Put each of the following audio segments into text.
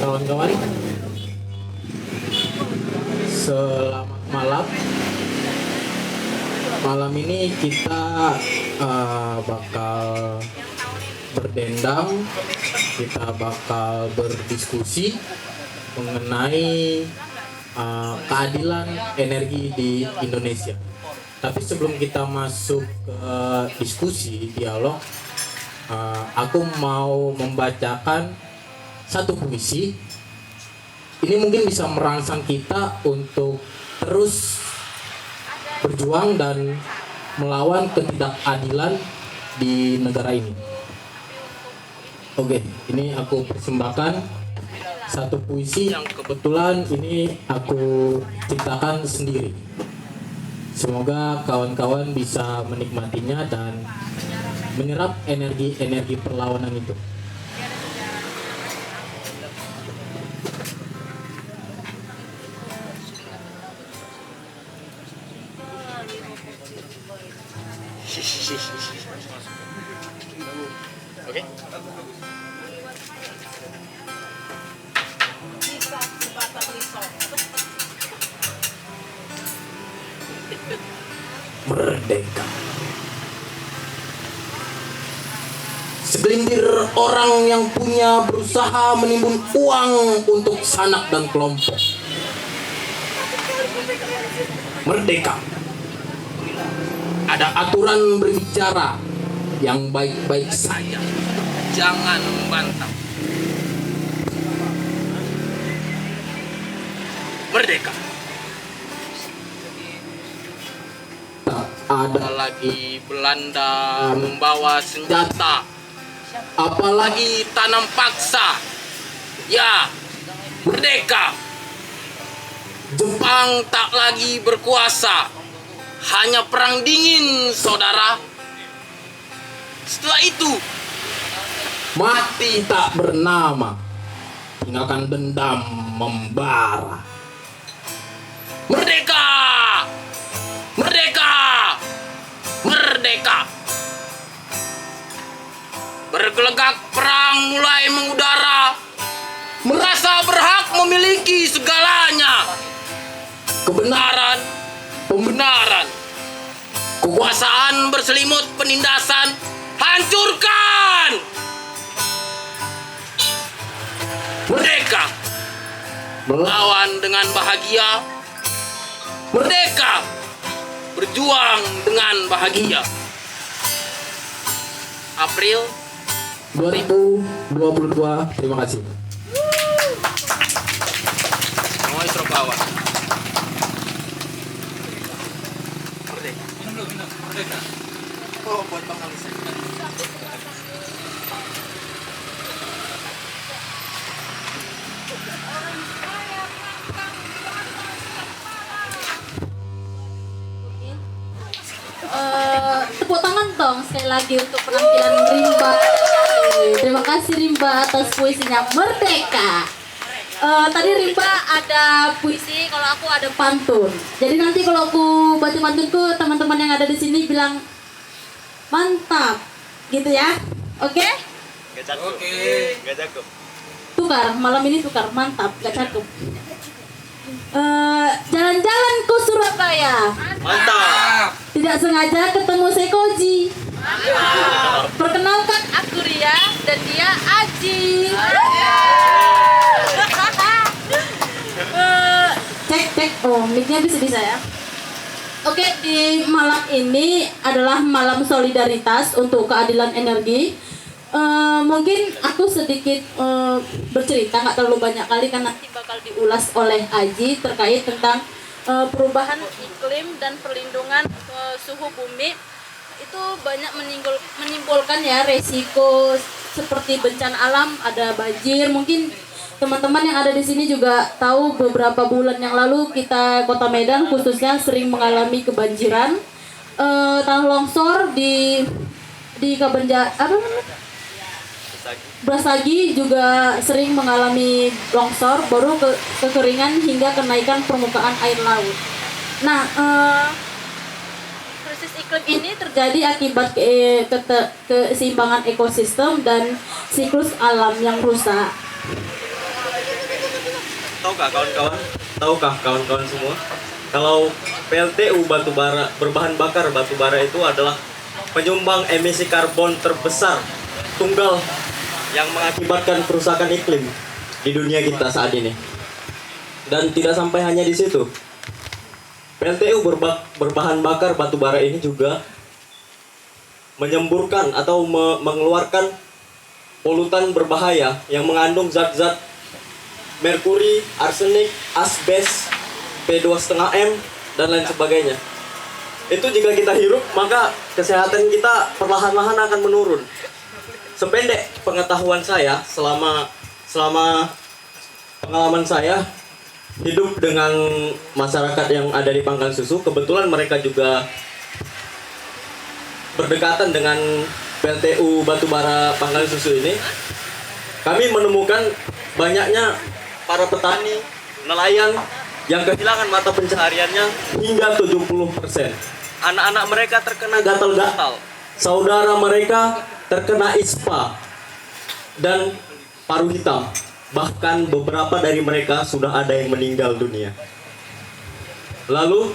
kawan-kawan. Selamat malam. Malam ini kita bakal berdendang, kita bakal berdiskusi mengenai keadilan energi di Indonesia. Tapi sebelum kita masuk ke diskusi, dialog, aku mau membacakan satu puisi. Ini mungkin bisa merangsang kita untuk terus berjuang dan melawan ketidakadilan di negara ini. Oke, ini aku persembahkan satu puisi yang kebetulan ini aku ciptakan sendiri. Semoga kawan-kawan bisa menikmatinya dan menyerap energi perlawanan itu. Oke. Merdeka. Segelintir orang yang punya berusaha menimbun uang untuk sanak dan kelompok. Merdeka. Ada aturan berbicara yang baik-baik saja. Jangan membantah. Merdeka. Tak ada lagi Belanda membawa senjata, apalagi tanam paksa. Ya, merdeka. Jepang tak lagi berkuasa, hanya perang dingin, saudara. Setelah itu, mati tak bernama, tinggalkan dendam membara. Merdeka! Merdeka! Merdeka! Bergelegak perang mulai mengudara, merasa berhak memiliki segalanya. Kebenaran, pembenaran, kekuasaan berselimut penindasan, hancurkan! Merdeka! Melawan dengan bahagia. Merdeka! Berjuang dengan bahagia. April 2022. Terima kasih. Mau Surabaya. Merdeka. Merdeka. Oh, buat Bang Alisa. Tepuk tangan dong sekali lagi untuk penampilan Rimba. Terima kasih Rimba atas puisinya Merdeka. Tadi Rimba ada puisi, kalau aku ada pantun. Jadi nanti kalau aku baca pantunku, teman-teman yang ada di sini bilang mantap, gitu ya. Oke? Gak cakep. Oke. Gak cakep. Tukar, malam ini tukar, mantap, gak cakep. Jalan-jalan ke Surabaya. Mantap. Tidak sengaja ketemu Sekoji. Perkenalkan aku Ria dan dia Aji. Cek. Oh, mic-nya bisa ya. Oke, di malam ini adalah malam solidaritas untuk keadilan energi. Mungkin aku sedikit bercerita, nggak terlalu banyak kali karena nanti bakal diulas oleh Aji terkait tentang perubahan iklim dan perlindungan suhu bumi. Itu banyak menimbulkan ya resiko seperti bencana alam, ada banjir. Mungkin teman-teman yang ada di sini juga tahu beberapa bulan yang lalu kita Kota Medan khususnya sering mengalami kebanjiran, tanah longsor di Kabenja Brastagi juga sering mengalami longsor, baru kekeringan hingga kenaikan permukaan air laut. Nah, krisis iklim ini terjadi akibat keseimbangan ekosistem dan siklus alam yang rusak. Tahukah kawan-kawan semua? Kalau PLTU berbahan bakar batubara itu adalah penyumbang emisi karbon terbesar tunggal yang mengakibatkan kerusakan iklim di dunia kita saat ini. Dan tidak sampai hanya di situ. PLTU berbahan bakar batubara ini juga menyemburkan atau mengeluarkan polutan berbahaya yang mengandung zat-zat merkuri, arsenik, asbes, P2,5M, dan lain sebagainya. Itu jika kita hirup, maka kesehatan kita perlahan-lahan akan menurun. Sependek pengetahuan saya, selama pengalaman saya hidup dengan masyarakat yang ada di Pangkal Susu, kebetulan mereka juga berdekatan dengan PLTU batubara Pangkal Susu ini. Kami menemukan banyaknya para petani, nelayan yang kehilangan mata pencahariannya hingga 70%. Anak-anak mereka terkena gatal-gatal. Saudara mereka terkena ispa dan paru hitam. Bahkan beberapa dari mereka sudah ada yang meninggal dunia. Lalu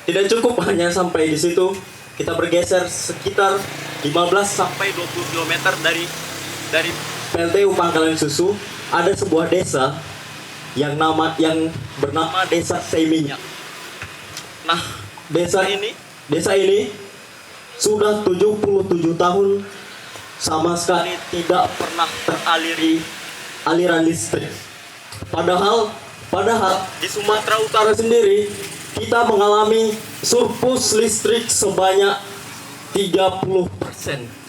tidak cukup hanya sampai di situ, kita bergeser sekitar 15 sampai 20 km dari PLTU Pangkalan Susu, ada sebuah desa yang bernama Desa Seminyak. Nah, desa ini sudah 77 tahun sama sekali tidak pernah teraliri aliran listrik. Padahal di Sumatera Utara sendiri kita mengalami surplus listrik sebanyak 30%.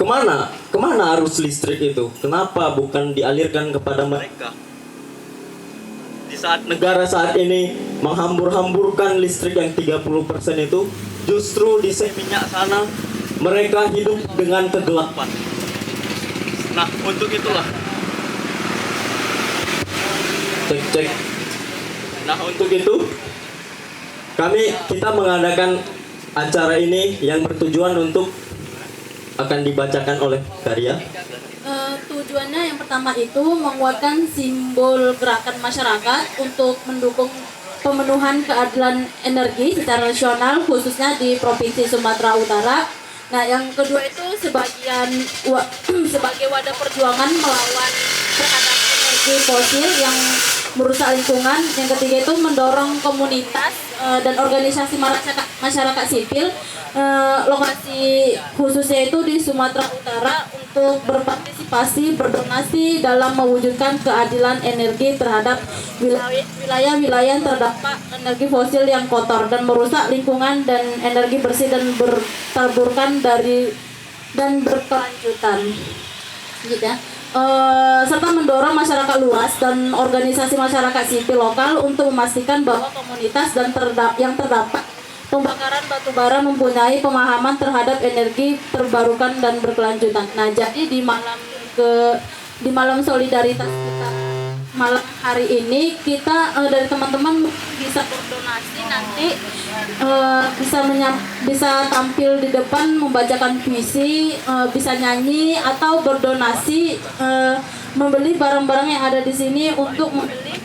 Kemana arus listrik itu? Kenapa bukan dialirkan kepada mereka? Di saat negara saat ini menghambur-hamburkan listrik yang 30% itu, justru di Seminyak sana mereka hidup dengan kegelapan. Nah, untuk itulah cek. Nah, untuk itu kita mengadakan acara ini yang bertujuan untuk akan dibacakan oleh Karya. Tujuannya yang pertama itu menguatkan simbol gerakan masyarakat untuk mendukung pemenuhan keadilan energi secara nasional khususnya di Provinsi Sumatera Utara. Nah, yang kedua itu sebagai wadah perjuangan melawan terhadap energi fosil yang merusak lingkungan. Yang ketiga itu mendorong komunitas dan organisasi masyarakat sipil lokasi khususnya itu di Sumatera Utara untuk berpartisipasi berdonasi dalam mewujudkan keadilan energi terhadap wilayah-wilayah yang terdampak energi fosil yang kotor dan merusak lingkungan dan energi bersih dan terburukkan dan berkelanjutan gitu ya. Serta mendorong masyarakat luas dan organisasi masyarakat sipil lokal untuk memastikan bahwa komunitas yang terdampak pembakaran batubara mempunyai pemahaman terhadap energi terbarukan dan berkelanjutan. Nah, jadi di malam solidaritas kita malam hari ini kita dari teman-teman bisa berdonasi nanti bisa tampil di depan membacakan puisi, bisa nyanyi atau berdonasi membeli barang-barang yang ada di sini untuk membeli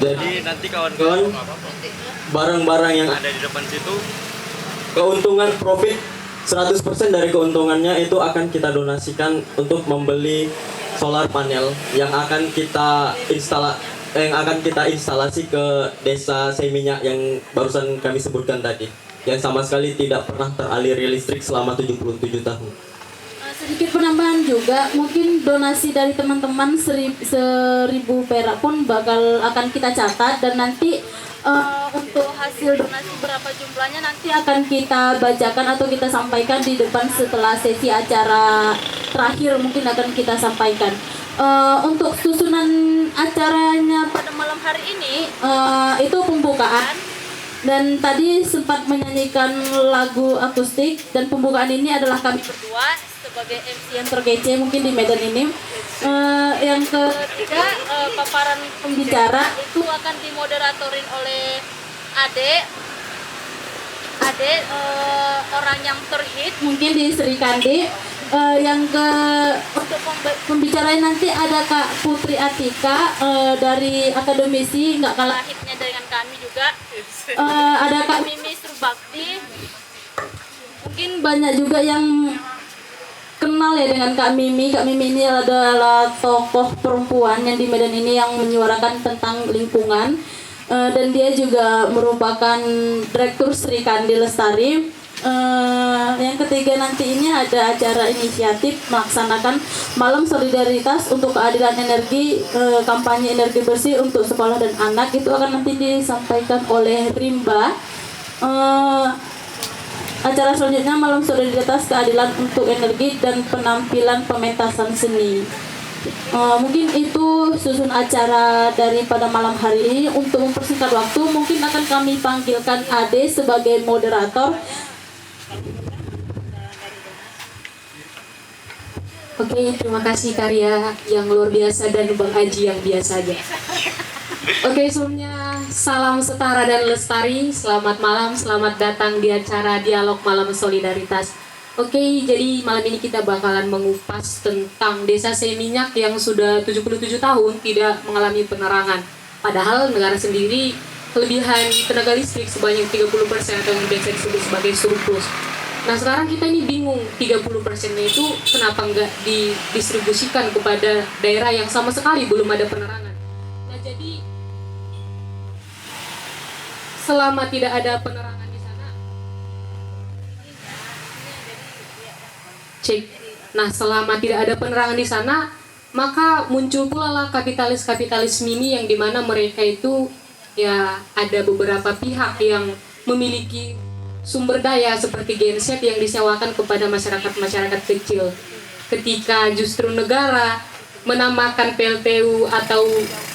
jadi nanti kawan-kawan barang-barang yang ada di depan situ keuntungan profit 100% dari keuntungannya itu akan kita donasikan untuk membeli solar panel yang akan kita instalasi ke Desa Seminyak yang barusan kami sebutkan tadi, yang sama sekali tidak pernah teraliri listrik selama 77 tahun. Sedikit penambahan juga, mungkin donasi dari teman-teman 1.000 perak pun akan kita catat dan nanti untuk hasil donasi berapa jumlahnya nanti akan kita bacakan atau kita sampaikan di depan setelah sesi acara terakhir mungkin akan kita sampaikan. Untuk susunan acaranya pada malam hari ini itu pembukaan dan tadi sempat menyanyikan lagu akustik dan pembukaan ini adalah kami berdua sebagai MC yang terkece mungkin di Medan ini. Yang ketiga paparan pembicara itu akan dimoderatorin oleh Ade orang yang terhit mungkin di Sri Kandi, yang ke untuk pembicaraan nanti ada Kak Putri Atika dari akademisi, nggak kalah hitnya dengan kami juga. Ada Kak Mimi Surbakti. Mungkin banyak juga yang kenal ya dengan Kak Mimi. Kak Mimi ini adalah tokoh perempuan yang di Medan ini yang menyuarakan tentang lingkungan. Dan dia juga merupakan Direktur Sri Kandi Lestari. Yang ketiga nanti ini ada acara inisiatif melaksanakan Malam Solidaritas untuk Keadilan Energi, kampanye energi bersih untuk sekolah dan anak. Itu akan nanti disampaikan oleh Rimba. Acara selanjutnya Malam Solidaritas Keadilan untuk Energi dan penampilan pementasan seni. Mungkin itu susun acara daripada malam hari ini. Untuk mempersingkat waktu, mungkin akan kami panggilkan Ade sebagai moderator. Oke, terima kasih Karya yang luar biasa dan Bang Aji yang biasa aja. Oke, sebelumnya salam setara dan lestari. Selamat malam, selamat datang di acara Dialog Malam Solidaritas. Oke, jadi malam ini kita bakalan mengupas tentang Desa Seminyak yang sudah 77 tahun tidak mengalami penerangan. Padahal negara sendiri kelebihan tenaga listrik sebanyak 30% atau yang biasa disebut sebagai surplus. Nah sekarang kita ini bingung 30%-nya itu kenapa nggak didistribusikan kepada daerah yang sama sekali belum ada penerangan. Nah jadi selama tidak ada penerangan di sana, cek. Nah selama tidak ada penerangan di sana, maka muncul pula lah kapitalis mini yang dimana mereka itu ya ada beberapa pihak yang memiliki sumber daya seperti genset yang disewakan kepada masyarakat kecil. Ketika justru negara menamakan PLTU atau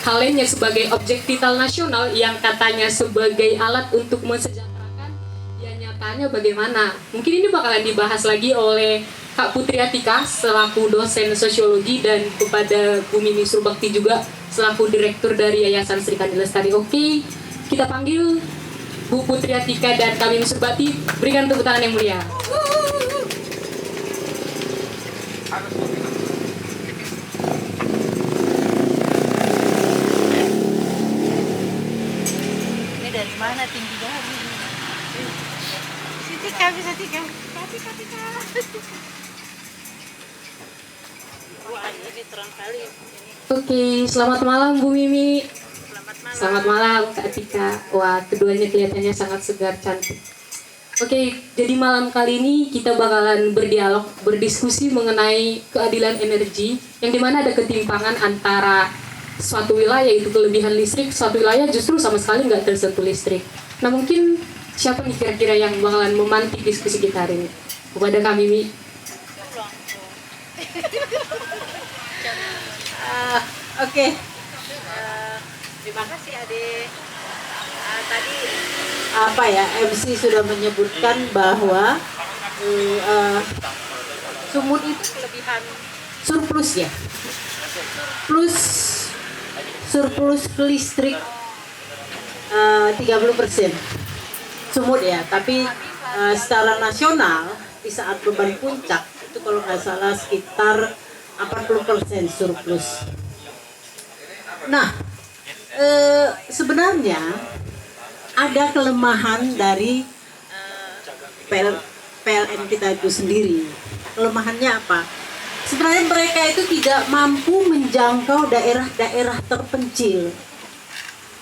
hal lainnya sebagai objek vital nasional yang katanya sebagai alat untuk mensejahterakan, ya nyatanya bagaimana? Mungkin ini bakalan dibahas lagi oleh Kak Putri Atika selaku dosen sosiologi dan kepada Bu Mimi Surbakti juga selaku direktur dari Yayasan Sri Kandi Lestari. Oke, kita panggil Bu Putri Atika dan Kak Mimi Surbakti, berikan tepuk tangan yang mulia. Ini dari mana tinggi banget? Tika bisa Tika. Wah, ini terang kali. Oke, selamat malam Bu Mimi. Selamat malam Kak Tika. Wah, keduanya kelihatannya sangat segar, cantik. Oke, jadi malam kali ini kita bakalan berdialog, berdiskusi mengenai keadilan energi, yang dimana ada ketimpangan antara suatu wilayah itu kelebihan listrik, suatu wilayah justru sama sekali nggak tersentuh listrik. Nah mungkin siapa nih kira-kira yang bakalan memantik diskusi kita hari ini? Kepada Kak Mimi. Oke. Terima kasih Ade. Tadi apa ya, MC sudah menyebutkan bahwa sumut itu kelebihan surplus ya. Surplus listrik 30% sumut ya, tapi secara nasional di saat beban puncak itu kalau nggak salah sekitar 80% surplus. Nah, sebenarnya ada kelemahan dari PLN kita itu sendiri. Kelemahannya apa? Sebenarnya mereka itu tidak mampu menjangkau daerah-daerah terpencil.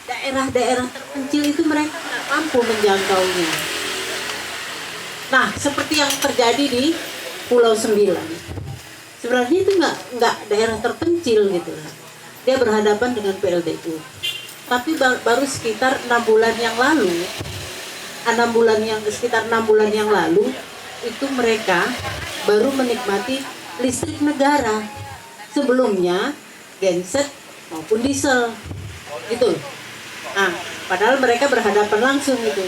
Daerah-daerah terpencil itu mereka nggak mampu menjangkaunya. Nah, seperti yang terjadi di Pulau Sembilan. Sebenarnya itu nggak daerah terpencil gitu. Dia berhadapan dengan PLTU. Tapi baru sekitar 6 bulan yang lalu, sekitar 6 bulan yang lalu itu mereka baru menikmati listrik negara. Sebelumnya genset maupun diesel gitu. Nah, padahal mereka berhadapan langsung gitu.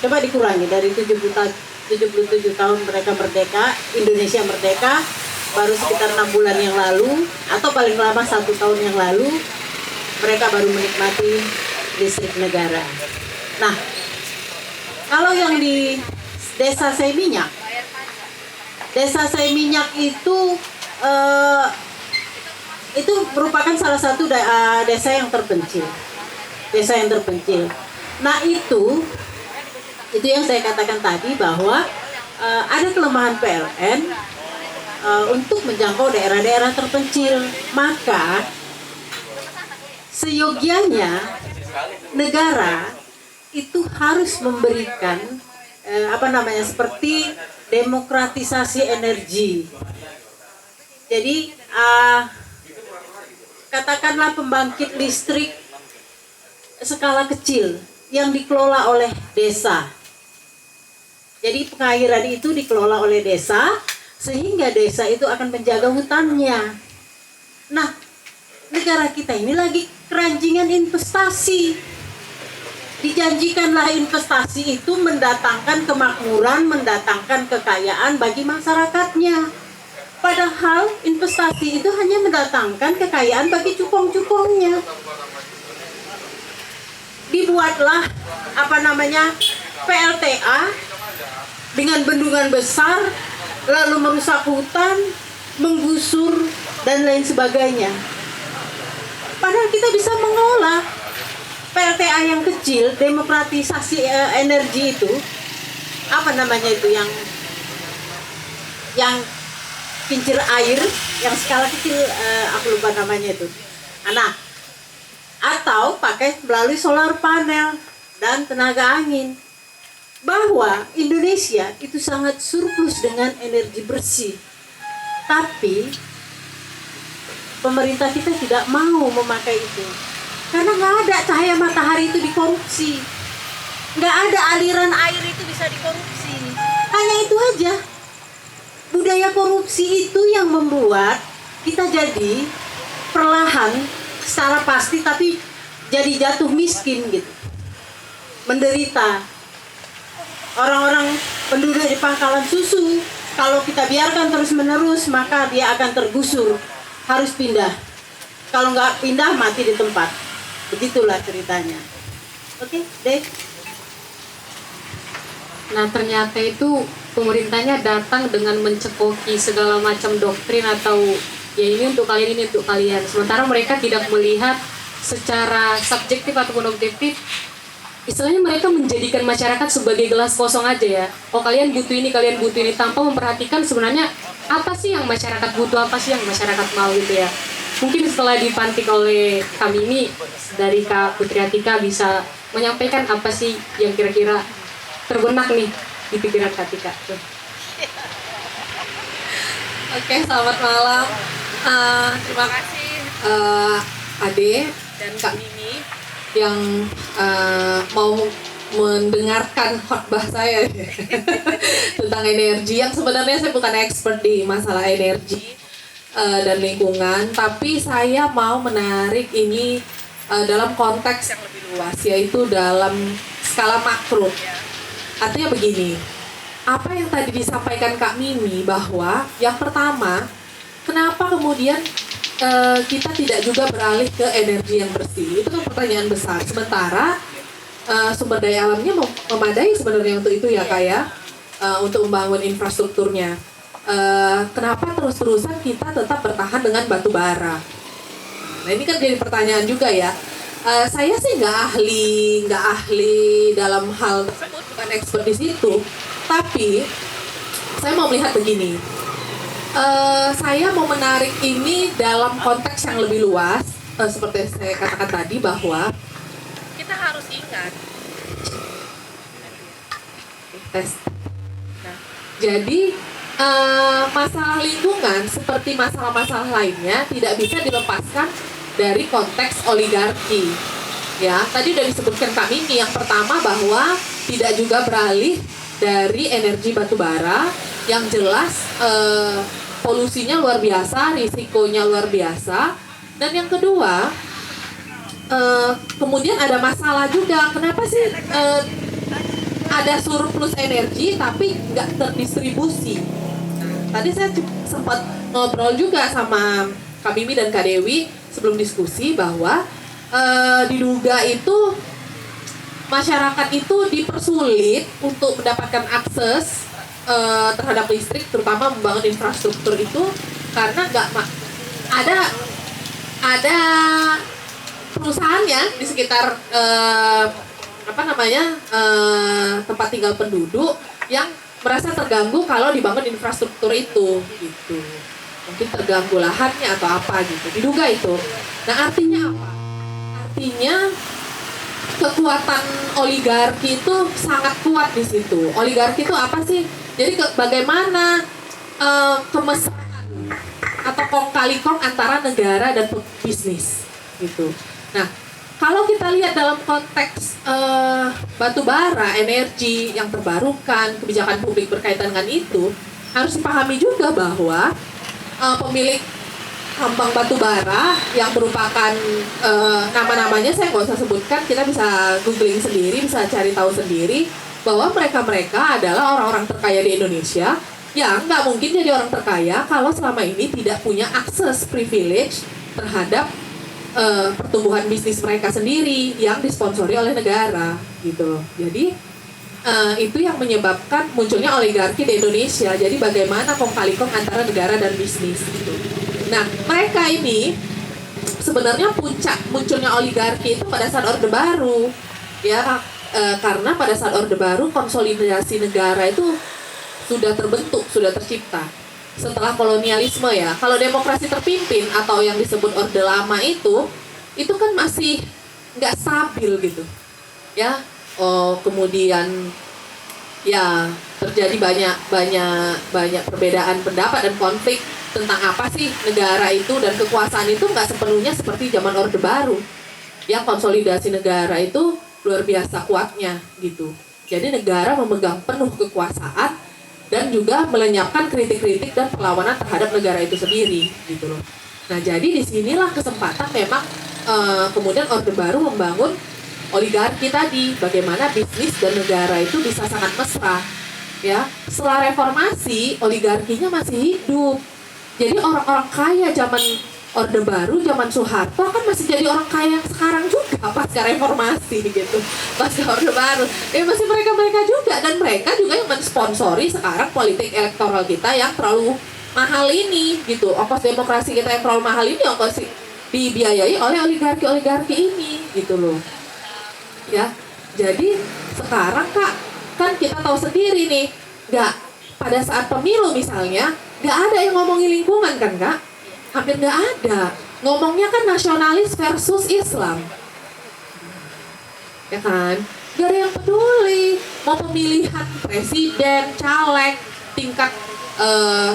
Coba dikurangi dari 77 tahun mereka merdeka, Indonesia merdeka, baru sekitar 6 bulan yang lalu atau paling lama 1 tahun yang lalu mereka baru menikmati listrik negara. Nah, kalau yang di Desa Seminyak Desa Seminyak itu merupakan salah satu desa yang terpencil. Desa yang terpencil. Nah itu yang saya katakan tadi bahwa ada kelemahan PLN untuk menjangkau daerah-daerah terpencil. Maka seyogianya negara itu harus memberikan seperti demokratisasi energi. Jadi katakanlah pembangkit listrik skala kecil yang dikelola oleh desa. Jadi pengairan itu dikelola oleh desa, sehingga desa itu akan menjaga hutannya. Nah, negara kita ini lagi keranjingan investasi. Dijanjikanlah investasi itu mendatangkan kemakmuran, mendatangkan kekayaan bagi masyarakatnya. Padahal investasi itu hanya mendatangkan kekayaan bagi cupong-cupongnya. Dibuatlah PLTA dengan bendungan besar, lalu merusak hutan, menggusur dan lain sebagainya. Padahal kita bisa mengolah PLTA yang kecil, demokratisasi energi itu yang kincir air yang skala kecil, aku lupa namanya itu. Nah, atau pakai melalui solar panel dan tenaga angin. Bahwa Indonesia itu sangat surplus dengan energi bersih. Tapi pemerintah kita tidak mau memakai itu. Karena nggak ada cahaya matahari itu dikorupsi. Nggak ada aliran air itu bisa dikorupsi. Hanya itu aja. Budaya korupsi itu yang membuat kita jadi perlahan secara pasti tapi jadi jatuh miskin gitu. Menderita. Orang-orang penduduk di Pangkalan Susu, kalau kita biarkan terus-menerus, maka dia akan tergusur, harus pindah. Kalau nggak pindah, mati di tempat. Begitulah ceritanya. Oke, Dave. Nah ternyata itu pemerintahnya datang dengan mencekoki segala macam doktrin atau ya ini untuk kalian, ini untuk kalian. Sementara mereka tidak melihat secara subjektif ataupun objektif. Istilahnya mereka menjadikan masyarakat sebagai gelas kosong aja ya. Oh kalian butuh ini tanpa memperhatikan sebenarnya apa sih yang masyarakat butuh, apa sih yang masyarakat mau gitu ya. Mungkin setelah dipantik oleh kami ini dari Kak Putri Atika bisa menyampaikan apa sih yang kira-kira terbenak nih di pikiran Kak Atika. Oke, selamat malam. Terima kasih Ade dan Kak Mimi yang mau mendengarkan khotbah saya tentang energi, yang sebenarnya saya bukan expert di masalah energi dan lingkungan, tapi saya mau menarik ini dalam konteks yang lebih luas, yaitu dalam skala makro. Artinya begini, apa yang tadi disampaikan Kak Mimi bahwa yang pertama, kenapa kemudian kita tidak juga beralih ke energi yang bersih? Itu kan pertanyaan besar. Sementara sumber daya alamnya memadai sebenarnya untuk itu ya Kak ya, untuk membangun infrastrukturnya. Kenapa terus-terusan kita tetap bertahan dengan batu bara? Nah ini kan jadi pertanyaan juga ya. Saya sih nggak ahli dalam hal tersebut, bukan expert di situ. Tapi saya mau melihat begini. Saya mau menarik ini dalam konteks yang lebih luas, seperti saya katakan tadi bahwa kita harus ingat. Nah, jadi masalah lingkungan seperti masalah-masalah lainnya tidak bisa dilepaskan dari konteks oligarki. Ya, tadi udah disebutkan Kak Mimi yang pertama bahwa tidak juga beralih dari energi batu bara yang jelas polusinya luar biasa, risikonya luar biasa. Dan yang kedua, kemudian ada masalah juga. Kenapa sih ada surplus energi tapi nggak terdistribusi? Tadi saya sempat ngobrol juga sama Kak Mimi dan Kak Dewi sebelum diskusi bahwa diduga itu masyarakat itu dipersulit untuk mendapatkan akses terhadap listrik, terutama membangun infrastruktur itu karena ada perusahaannya di sekitar tempat tinggal penduduk yang merasa terganggu kalau dibangun infrastruktur itu gitu. Mungkin terganggu lahannya atau apa gitu, diduga itu. Nah, artinya apa? Artinya kekuatan oligarki itu sangat kuat di situ. Oligarki itu apa sih? Jadi bagaimana kemesraan atau kong kali kong antara negara dan bisnis gitu. Nah, kalau kita lihat dalam konteks batu bara, energi yang terbarukan, kebijakan publik berkaitan dengan itu, harus dipahami juga bahwa pemilik tambang batu bara yang merupakan nama-namanya saya nggak usah sebutkan, kita bisa googling sendiri, bisa cari tahu sendiri bahwa mereka adalah orang-orang terkaya di Indonesia yang nggak mungkin jadi orang terkaya kalau selama ini tidak punya akses privilege terhadap pertumbuhan bisnis mereka sendiri yang disponsori oleh negara gitu. Jadi itu yang menyebabkan munculnya oligarki di Indonesia. Jadi bagaimana kong kali kong antara negara dan bisnis gitu. Nah, mereka ini sebenarnya puncak munculnya oligarki itu pada saat Orde Baru ya, karena pada saat Orde Baru konsolidasi negara itu sudah terbentuk, sudah tercipta setelah kolonialisme ya. Kalau demokrasi terpimpin atau yang disebut Orde Lama itu kan masih nggak stabil gitu ya. Kemudian ya terjadi banyak perbedaan pendapat dan konflik tentang apa sih negara itu, dan kekuasaan itu nggak sepenuhnya seperti zaman Orde Baru yang konsolidasi negara itu luar biasa kuatnya gitu. Jadi negara memegang penuh kekuasaan dan juga melenyapkan kritik-kritik dan perlawanan terhadap negara itu sendiri gitu loh. Nah, jadi disinilah kesempatan memang kemudian Orde Baru membangun oligarki tadi, bagaimana bisnis dan negara itu bisa sangat mesra ya. Setelah reformasi oligarkinya masih hidup. Jadi orang-orang kaya zaman Orde Baru, zaman Soeharto kan masih jadi orang kaya yang sekarang juga pasca reformasi gitu, pasca Orde Baru. Masih mereka juga, dan mereka juga yang mensponsori sekarang politik elektoral kita yang terlalu mahal ini gitu. Ongkos demokrasi kita yang terlalu mahal ini ongkos dibiayai oleh oligarki ini gitu loh. Ya, jadi sekarang Kak, kan kita tahu sendiri nih, pada saat pemilu misalnya, nggak ada yang ngomongin lingkungan kan Kak? Hampir nggak ada. Ngomongnya kan nasionalis versus Islam, ya kan? Gak ada yang peduli. Mau pemilihan presiden, caleg, tingkat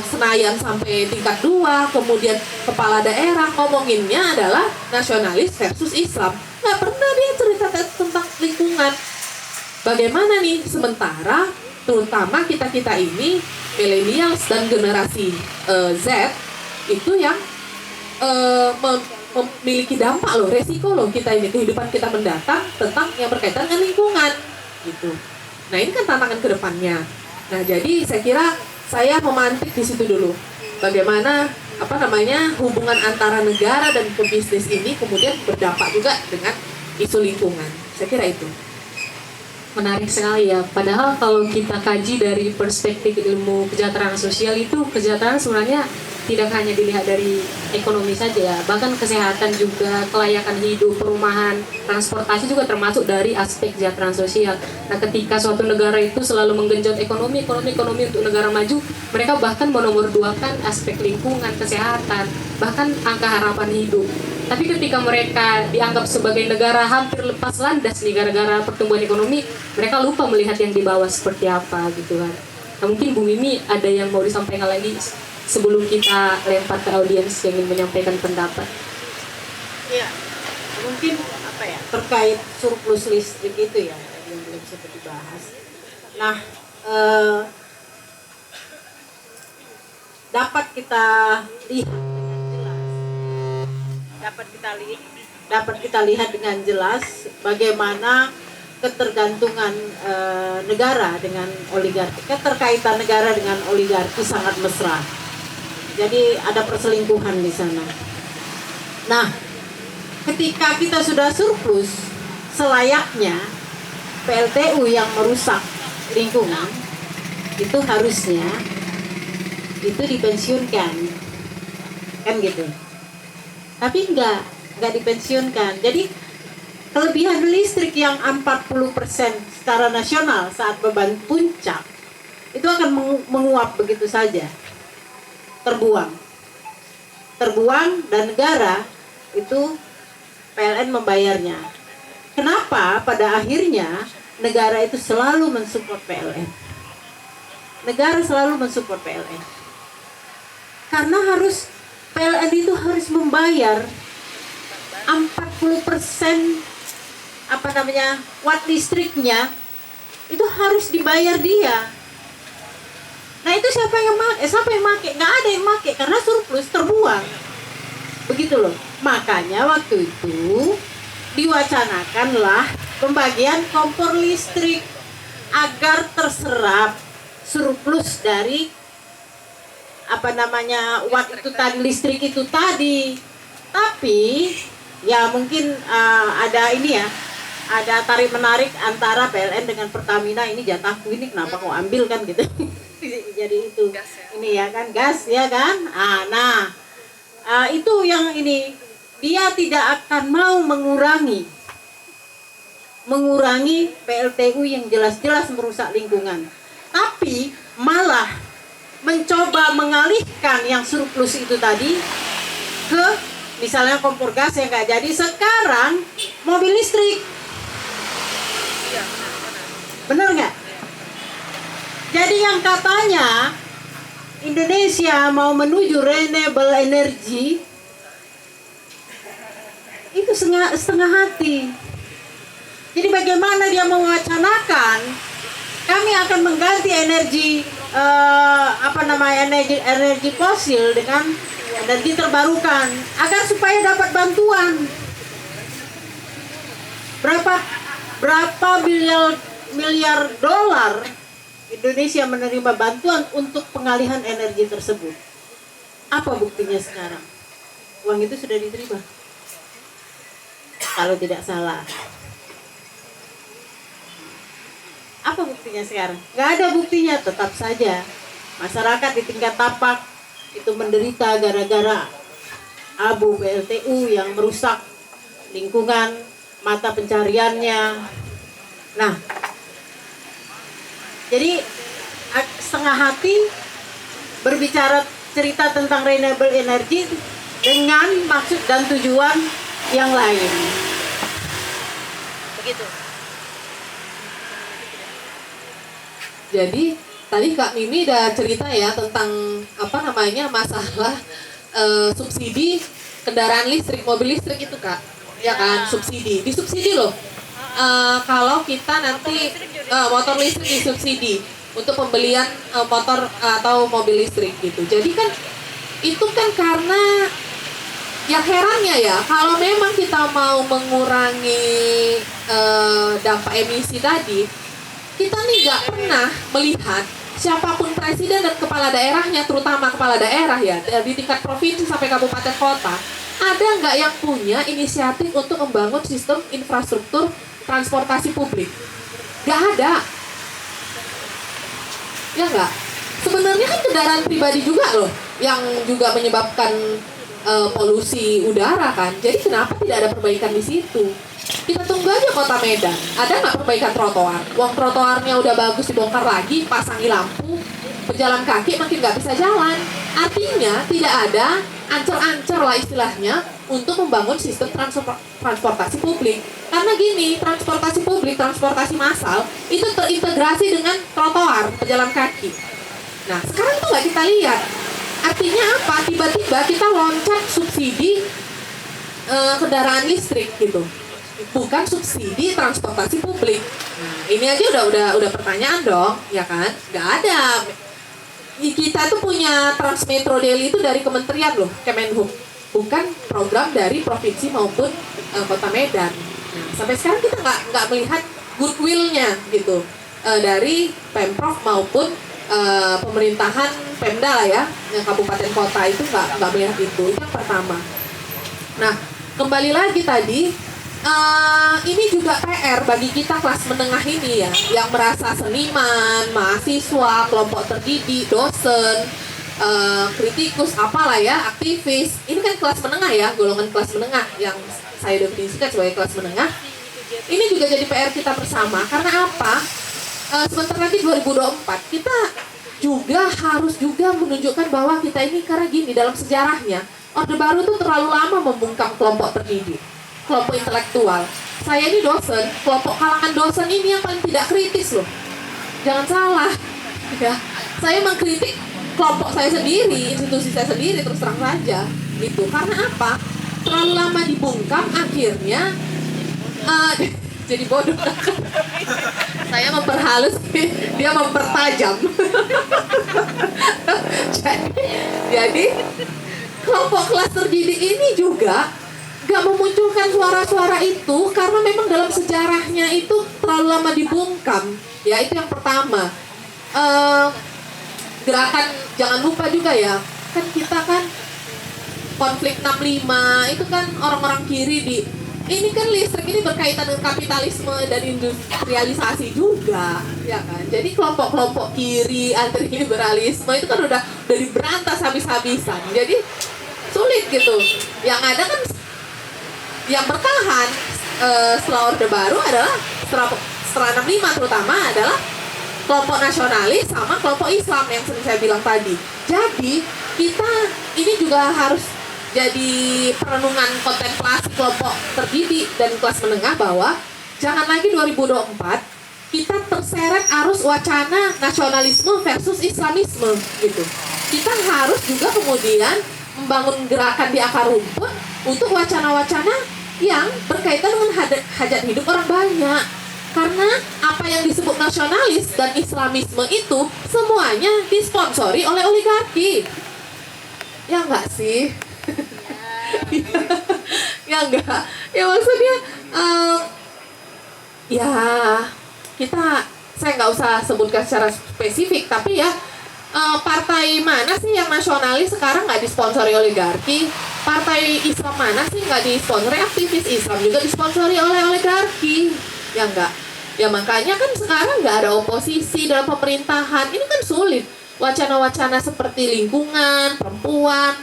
Senayan sampai tingkat 2, kemudian kepala daerah, ngomonginnya adalah nasionalis versus Islam. Nggak pernah dia cerita tentang lingkungan. Bagaimana nih, sementara terutama kita ini millennials dan generasi Z itu yang memiliki dampak loh, resiko loh kita ini, kehidupan kita mendatang tentang yang berkaitan dengan lingkungan gitu. Nah, ini kan tantangan ke depannya. Nah, jadi saya kira saya memantik di situ dulu. Bagaimana hubungan antara negara dan pebisnis ini kemudian berdampak juga dengan isu lingkungan. Saya kira itu. Menarik sekali ya. Padahal kalau kita kaji dari perspektif ilmu kesejahteraan sosial itu, kesejahteraan sebenarnya tidak hanya dilihat dari ekonomi saja ya, bahkan kesehatan juga, kelayakan hidup, perumahan, transportasi juga termasuk dari aspek kesejahteraan sosial. Nah, ketika suatu negara itu selalu menggenjot ekonomi untuk negara maju, mereka bahkan menomorduakan aspek lingkungan, kesehatan, bahkan angka harapan hidup. Tapi ketika mereka dianggap sebagai negara hampir lepas landas nih gara-gara pertumbuhan ekonomi, mereka lupa melihat yang di bawah seperti apa gitu kan. Nah, mungkin Bu Mimi ada yang mau disampaikan lagi sebelum kita lempar ke audiens yang ingin menyampaikan pendapat. Iya, mungkin terkait surplus listrik itu ya yang belum sempat dibahas. Nah, dapat kita lihat dengan jelas bagaimana ketergantungan negara dengan oligarki, keterkaitan negara dengan oligarki sangat mesra. Jadi ada perselingkuhan di sana. Nah, ketika kita sudah surplus, selayaknya PLTU yang merusak lingkungan itu harusnya itu dipensiunkan, kan gitu. Tapi nggak dipensiunkan. Jadi kelebihan listrik yang 40% secara nasional saat beban puncak itu akan menguap begitu saja, terbuang dan negara itu PLN membayarnya. Kenapa pada akhirnya negara itu selalu mensupport PLN? Negara selalu mensupport PLN karena PLN itu harus membayar 40% watt listriknya itu harus dibayar dia. Nah itu siapa yang make? Nggak ada yang make karena surplus terbuang. Begitu loh. Makanya waktu itu diwacanakanlah pembagian kompor listrik agar terserap surplus dari watt itu tadi, listrik itu tadi. Tapi ya mungkin ada tarik menarik antara PLN dengan Pertamina, ini jatahku, ini kenapa kau ambil kan gitu. Jadi itu ini ya kan gas ya kan. Itu yang ini dia tidak akan mau mengurangi PLTU yang jelas-jelas merusak lingkungan, tapi malah mencoba mengalihkan yang surplus itu tadi ke misalnya kompor gas yang nggak jadi, sekarang mobil listrik. Benar nggak? Jadi yang katanya Indonesia mau menuju renewable energy itu setengah hati. Jadi bagaimana dia mewacanakan kami akan mengganti energi energi fosil dengan energi terbarukan agar supaya dapat bantuan. Berapa miliar dolar Indonesia menerima bantuan untuk pengalihan energi tersebut. Apa buktinya sekarang? Uang itu sudah diterima, kalau tidak salah. Apa buktinya sekarang? Nggak ada buktinya. Tetap saja masyarakat di tingkat tapak itu menderita gara-gara abu PLTU yang merusak lingkungan, mata pencariannya. Nah, jadi setengah hati berbicara cerita tentang renewable energy dengan maksud dan tujuan yang lain. Begitu. Jadi tadi Kak Mimi udah cerita ya tentang masalah subsidi kendaraan listrik, mobil listrik itu Kak, ya kan, disubsidi loh. Kalau kita nanti motor listrik disubsidi untuk pembelian motor atau mobil listrik gitu. Jadi kan itu kan karena ya herannya ya, kalau memang kita mau mengurangi dampak emisi tadi, kita nih nggak pernah melihat siapapun presiden dan kepala daerahnya, terutama kepala daerah ya, di tingkat provinsi sampai kabupaten kota, ada nggak yang punya inisiatif untuk membangun sistem infrastruktur transportasi publik? Nggak ada. Ya nggak? Sebenarnya kan kendaraan pribadi juga loh yang juga menyebabkan polusi udara kan. Jadi kenapa tidak ada perbaikan di situ? Kita tunggu aja Kota Medan, ada nggak perbaikan trotoar? Uang trotoarnya udah bagus dibongkar lagi, pasangi lampu, pejalan kaki makin nggak bisa jalan. Artinya tidak ada ancur-ancur lah istilahnya untuk membangun sistem transportasi publik. Karena gini, transportasi publik, transportasi massal itu terintegrasi dengan trotoar, pejalan kaki. Nah sekarang itu nggak kita lihat. Artinya apa? Tiba-tiba kita loncat subsidi kendaraan listrik gitu, bukan subsidi transportasi publik. Nah, ini aja udah pertanyaan dong, ya kan? Nggak ada. Kita tuh punya Transmetro Daily itu dari kementerian loh, Kemenhub, bukan program dari provinsi maupun Kota Medan. Nah, sampai sekarang kita nggak melihat goodwill-nya gitu dari Pemprov maupun pemerintahan Pemda lah ya, yang kabupaten kota itu nggak melihat itu yang pertama. Nah kembali lagi tadi ini juga PR bagi kita kelas menengah ini ya, yang merasa seniman, mahasiswa, kelompok terdidik, dosen, kritikus, apalah ya, aktivis. Ini kan kelas menengah ya, golongan kelas menengah yang saya definisikan sebagai kelas menengah. Ini juga jadi PR kita bersama. Karena apa? Sebentar lagi 2024 kita juga harus juga menunjukkan bahwa kita ini, karena gini, dalam sejarahnya Orde Baru tuh terlalu lama membungkam kelompok terdidik, kelompok intelektual. Saya ini dosen, kelompok kalangan dosen ini yang paling tidak kritis loh. Jangan salah, ya. Saya mengkritik kelompok saya sendiri, institusi saya sendiri, terus terang saja, gitu. Karena apa? Terlalu lama dibungkam, akhirnya jadi bodoh. Saya memperhalus, dia mempertajam. jadi kelompok kelas terdidik ini juga gak memunculkan suara-suara itu karena memang dalam sejarahnya itu terlalu lama dibungkam. Ya, itu yang pertama. Gerakan, jangan lupa juga ya, kan kita kan konflik 65 itu kan orang-orang kiri ini kan listrik ini berkaitan dengan kapitalisme dan industrialisasi juga, ya kan. Jadi kelompok-kelompok kiri, anti liberalisme itu kan udah diberantas habis-habisan. Jadi sulit gitu. Yang ada kan yang bertahan setelah Orde Baru adalah setelah 65 terutama adalah kelompok nasionalis sama kelompok Islam yang seperti saya bilang tadi. Jadi kita ini juga harus jadi perenungan kontemplasi kelompok terdidik dan kelas menengah bahwa jangan lagi 2024 kita terseret arus wacana nasionalisme versus Islamisme gitu. Kita harus juga kemudian membangun gerakan di akar rumput untuk wacana-wacana yang berkaitan dengan hajat hidup orang banyak. Karena apa yang disebut nasionalis dan Islamisme itu semuanya disponsori oleh oligarki. Ya enggak sih? Ya enggak. Ya maksudnya ya saya nggak usah sebutkan secara spesifik, tapi ya partai mana sih yang nasionalis sekarang nggak disponsori oligarki? Partai Islam mana sih nggak disponsori? Aktivis Islam juga disponsori oleh oligarki. Ya enggak. Ya makanya kan sekarang nggak ada oposisi dalam pemerintahan. Ini kan sulit. Wacana-wacana seperti lingkungan, perempuan,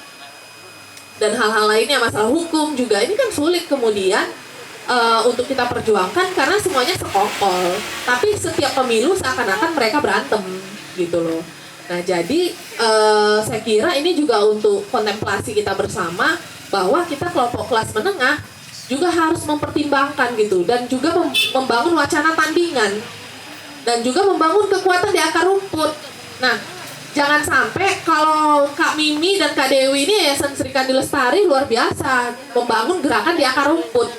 dan hal-hal lainnya, masalah hukum juga, ini kan sulit kemudian untuk kita perjuangkan karena semuanya sekongkol. Tapi setiap pemilu seakan-akan mereka berantem gitu loh. Nah jadi saya kira ini juga untuk kontemplasi kita bersama bahwa kita kelompok kelas menengah juga harus mempertimbangkan gitu, dan juga membangun wacana tandingan dan juga membangun kekuatan di akar rumput. Nah, jangan sampai kalau Kak Mimi dan Kak Dewi ini Yayasan Sri Kandi Lestari luar biasa membangun gerakan di akar rumput.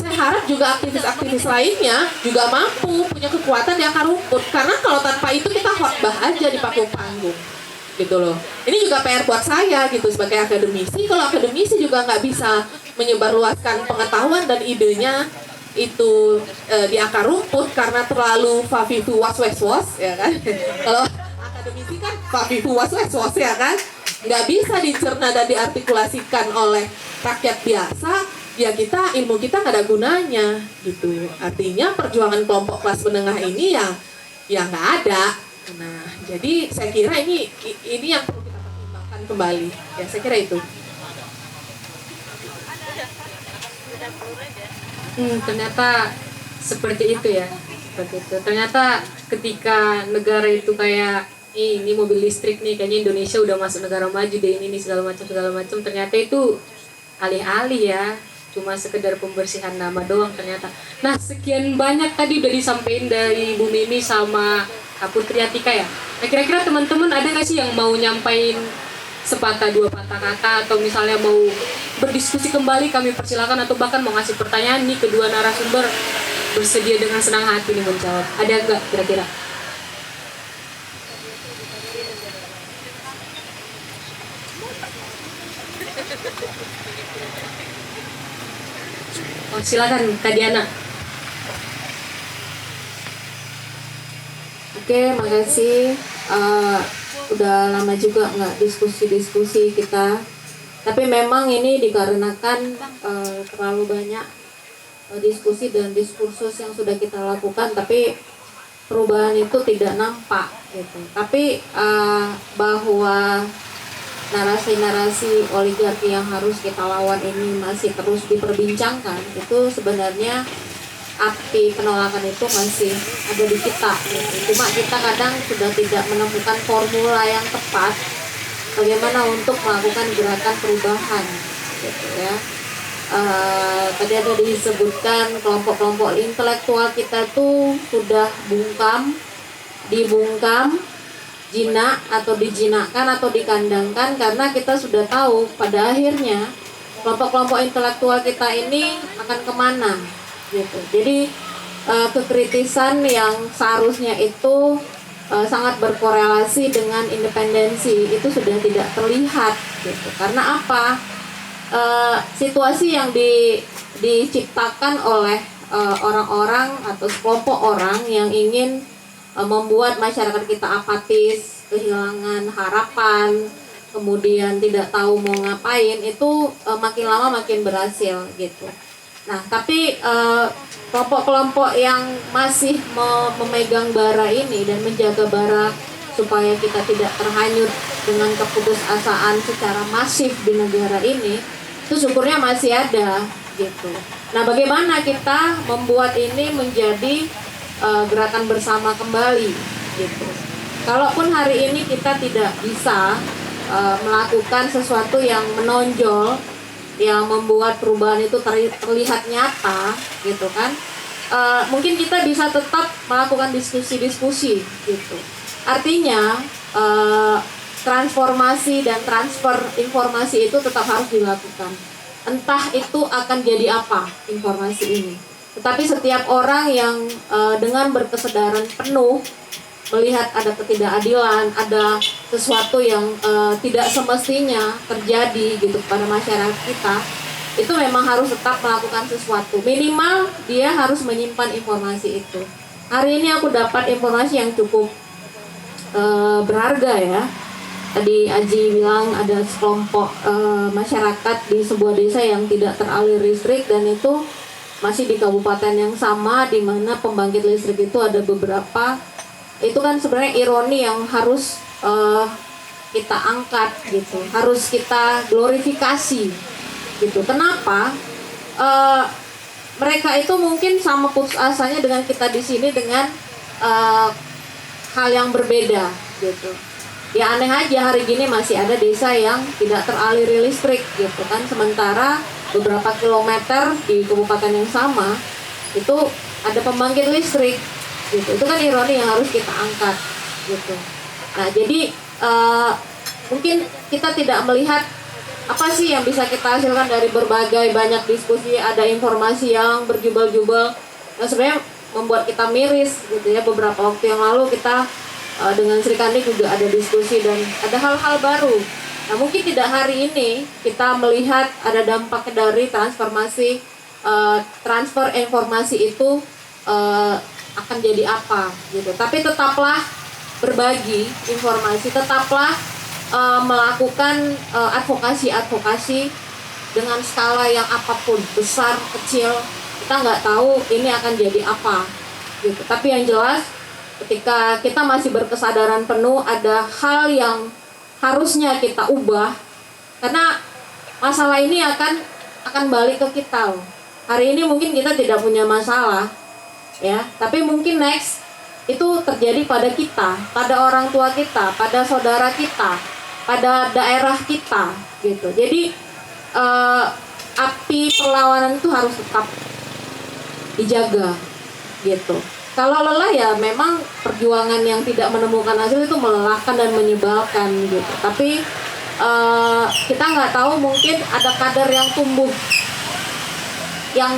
Saya harap juga aktivis-aktivis lainnya juga mampu punya kekuatan di akar rumput, karena kalau tanpa itu kita khotbah aja di panggung-panggung gitu loh. Ini juga PR buat saya gitu sebagai akademisi. Kalau akademisi juga nggak bisa menyebarluaskan pengetahuan dan idenya itu di akar rumput karena terlalu fafifu was-was ya kan. Kalau akademisi kan fafifu was-was ya kan, nggak bisa dicerna dan diartikulasikan oleh rakyat biasa, ya ilmu kita nggak ada gunanya gitu. Artinya perjuangan kelompok kelas menengah ini ya nggak ada. Nah, jadi saya kira ini yang perlu kita pertimbangkan kembali. Ya, saya kira itu. Ternyata seperti itu ya. Seperti itu. Ternyata ketika negara itu kayak ini mobil listrik nih, kayaknya Indonesia udah masuk negara maju deh, ini segala macam. Ternyata itu alih-alih ya. Cuma sekedar pembersihan nama doang ternyata. Nah, sekian banyak tadi udah disampaikan dari Bu Mimi sama Kak Putri Atika ya. Nah, kira-kira teman-teman ada nggak sih yang mau nyampain sepatah dua patah kata, atau misalnya mau berdiskusi kembali, kami persilakan, atau bahkan mau ngasih pertanyaan nih, kedua narasumber bersedia dengan senang hati nih menjawab. Ada nggak kira-kira? Oh, silakan Kak Diana. Oke, makasih. Udah lama juga nggak diskusi kita. Tapi memang ini dikarenakan terlalu banyak diskusi dan diskursus yang sudah kita lakukan, tapi perubahan itu tidak nampak gitu. Tapi bahwa narasi-narasi oligarki yang harus kita lawan ini masih terus diperbincangkan, itu sebenarnya api penolakan itu masih ada di kita gitu. Cuma kita kadang sudah tidak menemukan formula yang tepat bagaimana untuk melakukan gerakan perubahan gitu ya. Tadi ada disebutkan kelompok-kelompok intelektual kita tuh sudah dibungkam, jinak atau dijinakkan atau dikandangkan, karena kita sudah tahu pada akhirnya kelompok-kelompok intelektual kita ini akan kemana gitu. Jadi kekritisan yang seharusnya itu sangat berkorelasi dengan independensi itu sudah tidak terlihat gitu. Karena apa? Situasi yang diciptakan oleh orang-orang atau sekelompok orang yang ingin membuat masyarakat kita apatis, kehilangan harapan, kemudian tidak tahu mau ngapain, itu makin lama makin berhasil gitu. Nah, tapi kelompok-kelompok yang masih memegang bara ini dan menjaga bara supaya kita tidak terhanyut dengan keputusasaan secara masif di negara ini, itu syukurnya masih ada gitu. Nah, bagaimana kita membuat ini menjadi gerakan bersama kembali gitu. Kalaupun hari ini kita tidak bisa melakukan sesuatu yang menonjol, yang membuat perubahan itu terlihat nyata gitu kan, mungkin kita bisa tetap melakukan diskusi-diskusi gitu. Artinya transformasi dan transfer informasi itu tetap harus dilakukan. Entah itu akan jadi apa informasi ini, tetapi setiap orang yang dengan berkesadaran penuh melihat ada ketidakadilan, ada sesuatu yang tidak semestinya terjadi gitu pada masyarakat kita, itu memang harus tetap melakukan sesuatu. Minimal dia harus menyimpan informasi itu. Hari ini aku dapat informasi yang cukup berharga ya. Tadi Aji bilang ada sekelompok masyarakat di sebuah desa yang tidak teralir listrik, dan itu masih di kabupaten yang sama, di mana pembangkit listrik itu ada beberapa. Itu kan sebenarnya ironi yang harus kita angkat gitu, harus kita glorifikasi gitu. Kenapa? Mereka itu mungkin sama putus asanya dengan kita di sini dengan hal yang berbeda gitu. Ya aneh aja hari gini masih ada desa yang tidak teraliri listrik gitu kan, sementara beberapa kilometer di kabupaten yang sama itu ada pembangkit listrik gitu. Itu kan ironi yang harus kita angkat gitu. Nah, jadi mungkin kita tidak melihat apa sih yang bisa kita hasilkan dari berbagai banyak diskusi, ada informasi yang berjubel-jubel yang sebenarnya membuat kita miris gitu ya. Beberapa waktu yang lalu kita dengan Sri Kandi juga ada diskusi dan ada hal-hal baru. Nah, mungkin tidak hari ini kita melihat ada dampak dari transformasi, transfer informasi itu akan jadi apa gitu. Tapi tetaplah berbagi informasi, tetaplah melakukan advokasi dengan skala yang apapun, besar, kecil, kita nggak tahu ini akan jadi apa gitu. Tapi yang jelas ketika kita masih berkesadaran penuh, ada hal yang harusnya kita ubah, karena masalah ini akan balik ke kita loh. Hari ini mungkin kita tidak punya masalah ya, tapi mungkin next itu terjadi pada kita, pada orang tua kita, pada saudara kita, pada daerah kita gitu. Jadi api perlawanan itu harus tetap dijaga gitu. Kalau lelah ya memang perjuangan yang tidak menemukan hasil itu melelahkan dan menyebalkan gitu. Tapi kita nggak tahu, mungkin ada kadar yang tumbuh yang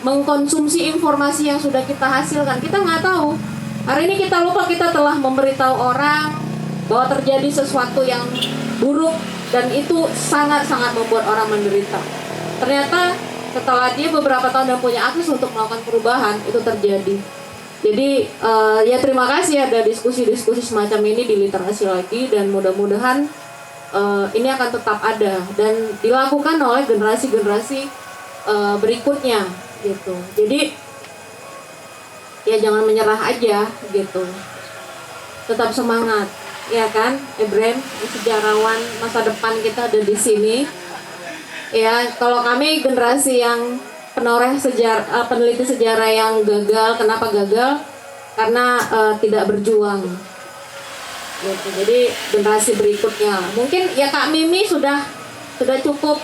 mengkonsumsi informasi yang sudah kita hasilkan. Kita nggak tahu. Hari ini kita lupa kita telah memberitahu orang bahwa terjadi sesuatu yang buruk dan itu sangat-sangat membuat orang menderita. Ternyata setelah dia beberapa tahun dan punya akses untuk melakukan perubahan, itu terjadi. Jadi ya terima kasih ada diskusi-diskusi semacam ini di literasi lagi, dan mudah-mudahan ini akan tetap ada dan dilakukan oleh generasi-generasi berikutnya gitu. Jadi ya jangan menyerah aja gitu. Tetap semangat, ya kan, Ibrahim, sejarawan masa depan kita ada di sini. Ya, kalau kami generasi yang penoreh sejarah, peneliti sejarah yang gagal, kenapa gagal? Karena tidak berjuang. Gitu. Jadi generasi berikutnya, mungkin ya Kak Mimi sudah cukup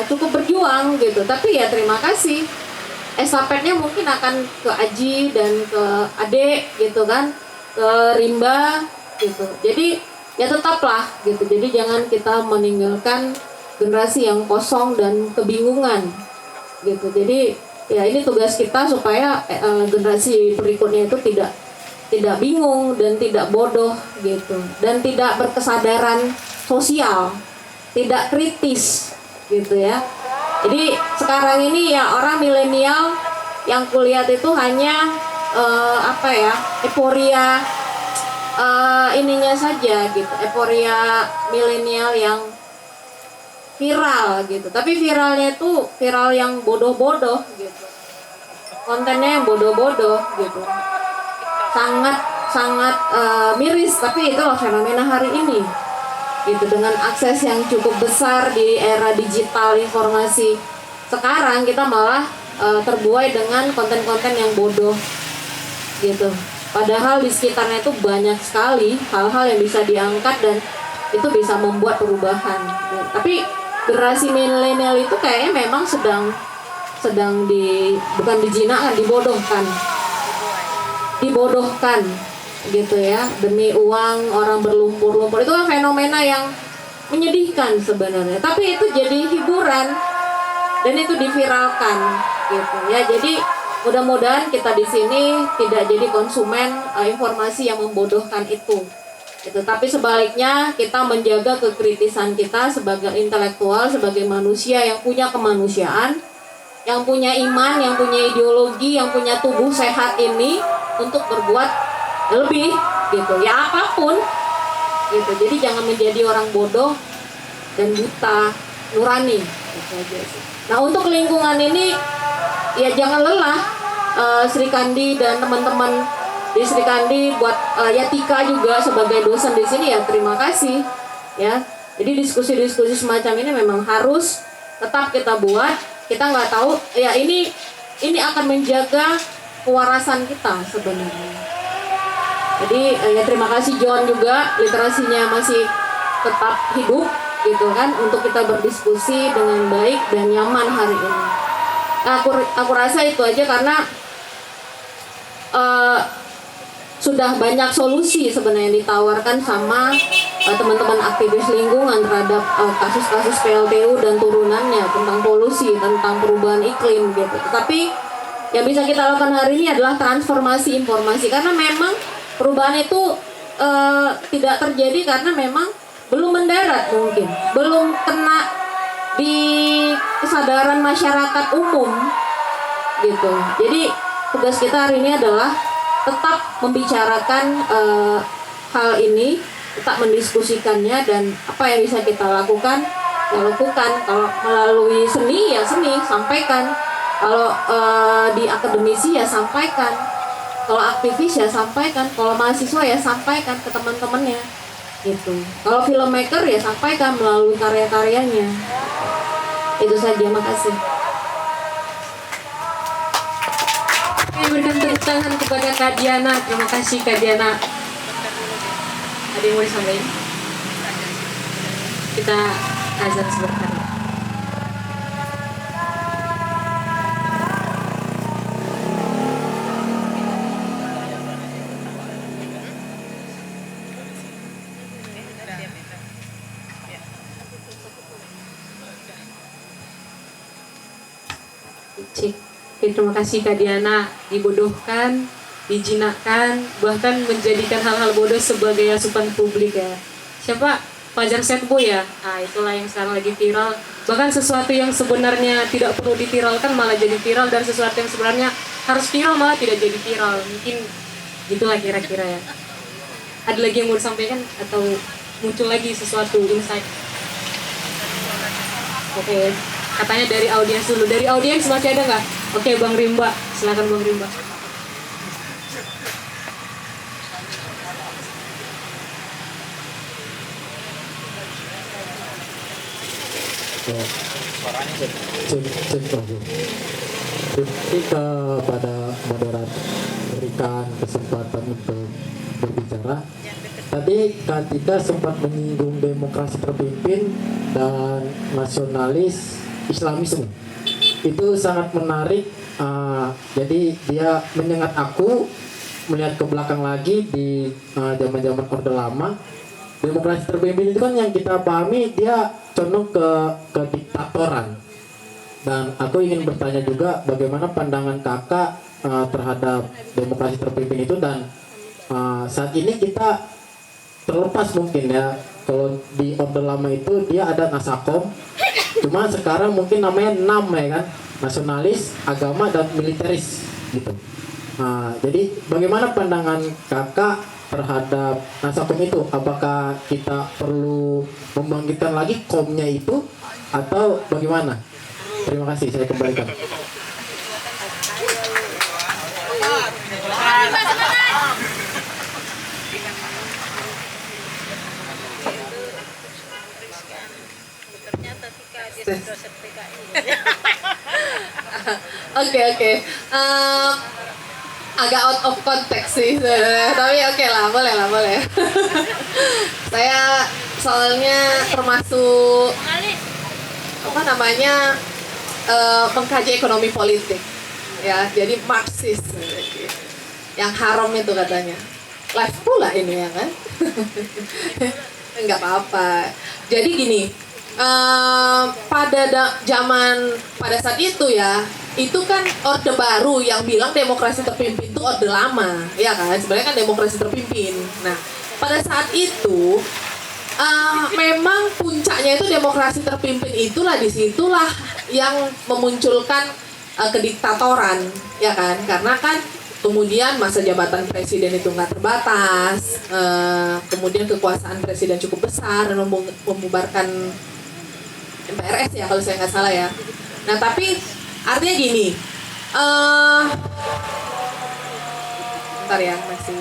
cukup berjuang gitu. Tapi ya terima kasih. Estafetnya mungkin akan ke Aji dan ke Ade gitu kan, ke Rimba gitu. Jadi ya tetaplah gitu. Jadi jangan kita meninggalkan generasi yang kosong dan kebingungan gitu. Jadi ya ini tugas kita supaya generasi berikutnya itu tidak bingung dan tidak bodoh gitu, dan tidak berkesadaran sosial, tidak kritis gitu ya. Jadi sekarang ini ya orang milenial yang kulihat itu hanya euforia ininya saja gitu, euforia milenial yang viral gitu. Tapi viralnya itu viral yang bodoh-bodoh gitu, kontennya yang bodoh-bodoh gitu, sangat miris. Tapi itulah fenomena hari ini gitu, dengan akses yang cukup besar di era digital informasi sekarang, kita malah terbuai dengan konten-konten yang bodoh gitu. Padahal di sekitarnya itu banyak sekali hal-hal yang bisa diangkat dan itu bisa membuat perubahan gitu. Tapi generasi milenial itu kayaknya memang sedang bukan dijinakkan, dibodohkan gitu ya, demi uang orang berlumpur-lumpur. Itu kan fenomena yang menyedihkan sebenarnya, tapi itu jadi hiburan dan itu diviralkan gitu ya. Jadi mudah-mudahan kita di sini tidak jadi konsumen informasi yang membodohkan itu gitu. Tapi sebaliknya kita menjaga kekritisan kita sebagai intelektual, sebagai manusia yang punya kemanusiaan, yang punya iman, yang punya ideologi, yang punya tubuh sehat ini untuk berbuat lebih gitu ya, apapun gitu. Jadi jangan menjadi orang bodoh dan buta nurani gitu aja sih. Nah, untuk lingkungan ini ya jangan lelah, Sri Kandi dan teman-teman di Sri Kandi, buat Yatika juga sebagai dosen di sini ya terima kasih ya. Jadi diskusi-diskusi semacam ini memang harus tetap kita buat. Kita nggak tahu ya, ini akan menjaga kewarasan kita sebenarnya. Jadi ya terima kasih John juga, literasinya masih tetap hidup gitu kan, untuk kita berdiskusi dengan baik dan nyaman hari ini. Nah, aku rasa itu aja, karena sudah banyak solusi sebenarnya yang ditawarkan sama teman-teman aktivis lingkungan terhadap kasus-kasus PLTU dan turunannya, tentang polusi, tentang perubahan iklim gitu. Tapi yang bisa kita lakukan hari ini adalah transformasi informasi, karena memang perubahan itu tidak terjadi karena memang belum mendarat, mungkin belum kena di kesadaran masyarakat umum gitu. Jadi tugas kita hari ini adalah tetap membicarakan hal ini, tetap mendiskusikannya, dan apa yang bisa kita lakukan ya lakukan. Kalau melalui seni ya seni, sampaikan. Kalau di akademisi ya sampaikan. Kalau aktivis ya sampaikan, kalau mahasiswa ya sampaikan ke teman-temannya gitu. Kalau filmmaker ya sampaikan melalui karya-karyanya. Itu saja, makasih. Oke, berikan tepuk tangan kepada Kak Diana. Terima kasih Kak Diana. Ada yang mau disampaikan? Kita azan sebentar. Cik. Oke, terima kasih Kak Diana. Dibodohkan, dijinakkan, bahkan menjadikan hal-hal bodoh sebagai asupan publik ya. Siapa? Fajar Setbo ya? Nah, itulah yang sekarang lagi viral. Bahkan sesuatu yang sebenarnya tidak perlu diviralkan malah jadi viral, dan sesuatu yang sebenarnya harus viral malah tidak jadi viral. Mungkin gitulah kira-kira ya. Ada lagi yang mau disampaikan atau muncul lagi sesuatu insight. Oke, katanya dari audiens dulu. Dari audiens masih ada nggak? Oke, Bang Rimba, silakan Bang Rimba. Terima kepada moderator berikan kesempatan untuk berbicara. Tadi ketika sempat menyinggung demokrasi terpimpin dan nasionalis Islamisme, itu sangat menarik. Jadi dia menyengat aku melihat ke belakang lagi di zaman-zaman Orde Lama. Demokrasi terpimpin itu kan yang kita pahami dia condong ke diktatoran. Dan aku ingin bertanya juga bagaimana pandangan kakak terhadap demokrasi terpimpin itu, dan saat ini kita terlepas mungkin ya, kalau di Orde Lama itu dia ada Nasakom, cuma sekarang mungkin namanya NAM ya kan, nasionalis, agama, dan militeris gitu. Jadi bagaimana pandangan kakak terhadap Nasakom itu? Apakah kita perlu membangkitkan lagi komnya itu atau bagaimana? Terima kasih, saya kembalikan. Oke. Agak out of context sih sebenarnya. Tapi oke lah, boleh. Saya soalnya termasuk pengkaji ekonomi politik ya, jadi Marxis yang haram itu katanya. Live pula ini ya kan. Enggak apa-apa. Jadi gini, pada saat itu ya, itu kan Orde Baru yang bilang demokrasi terpimpin itu Orde Lama, ya kan? Sebenarnya kan demokrasi terpimpin. Nah, pada saat itu memang puncaknya itu demokrasi terpimpin, disitulah yang memunculkan kediktatoran, ya kan? Karena kan kemudian masa jabatan presiden itu nggak terbatas, kemudian kekuasaan presiden cukup besar dan membubarkan MPRS ya kalau saya nggak salah ya. Nah tapi artinya gini, bentar ya masih.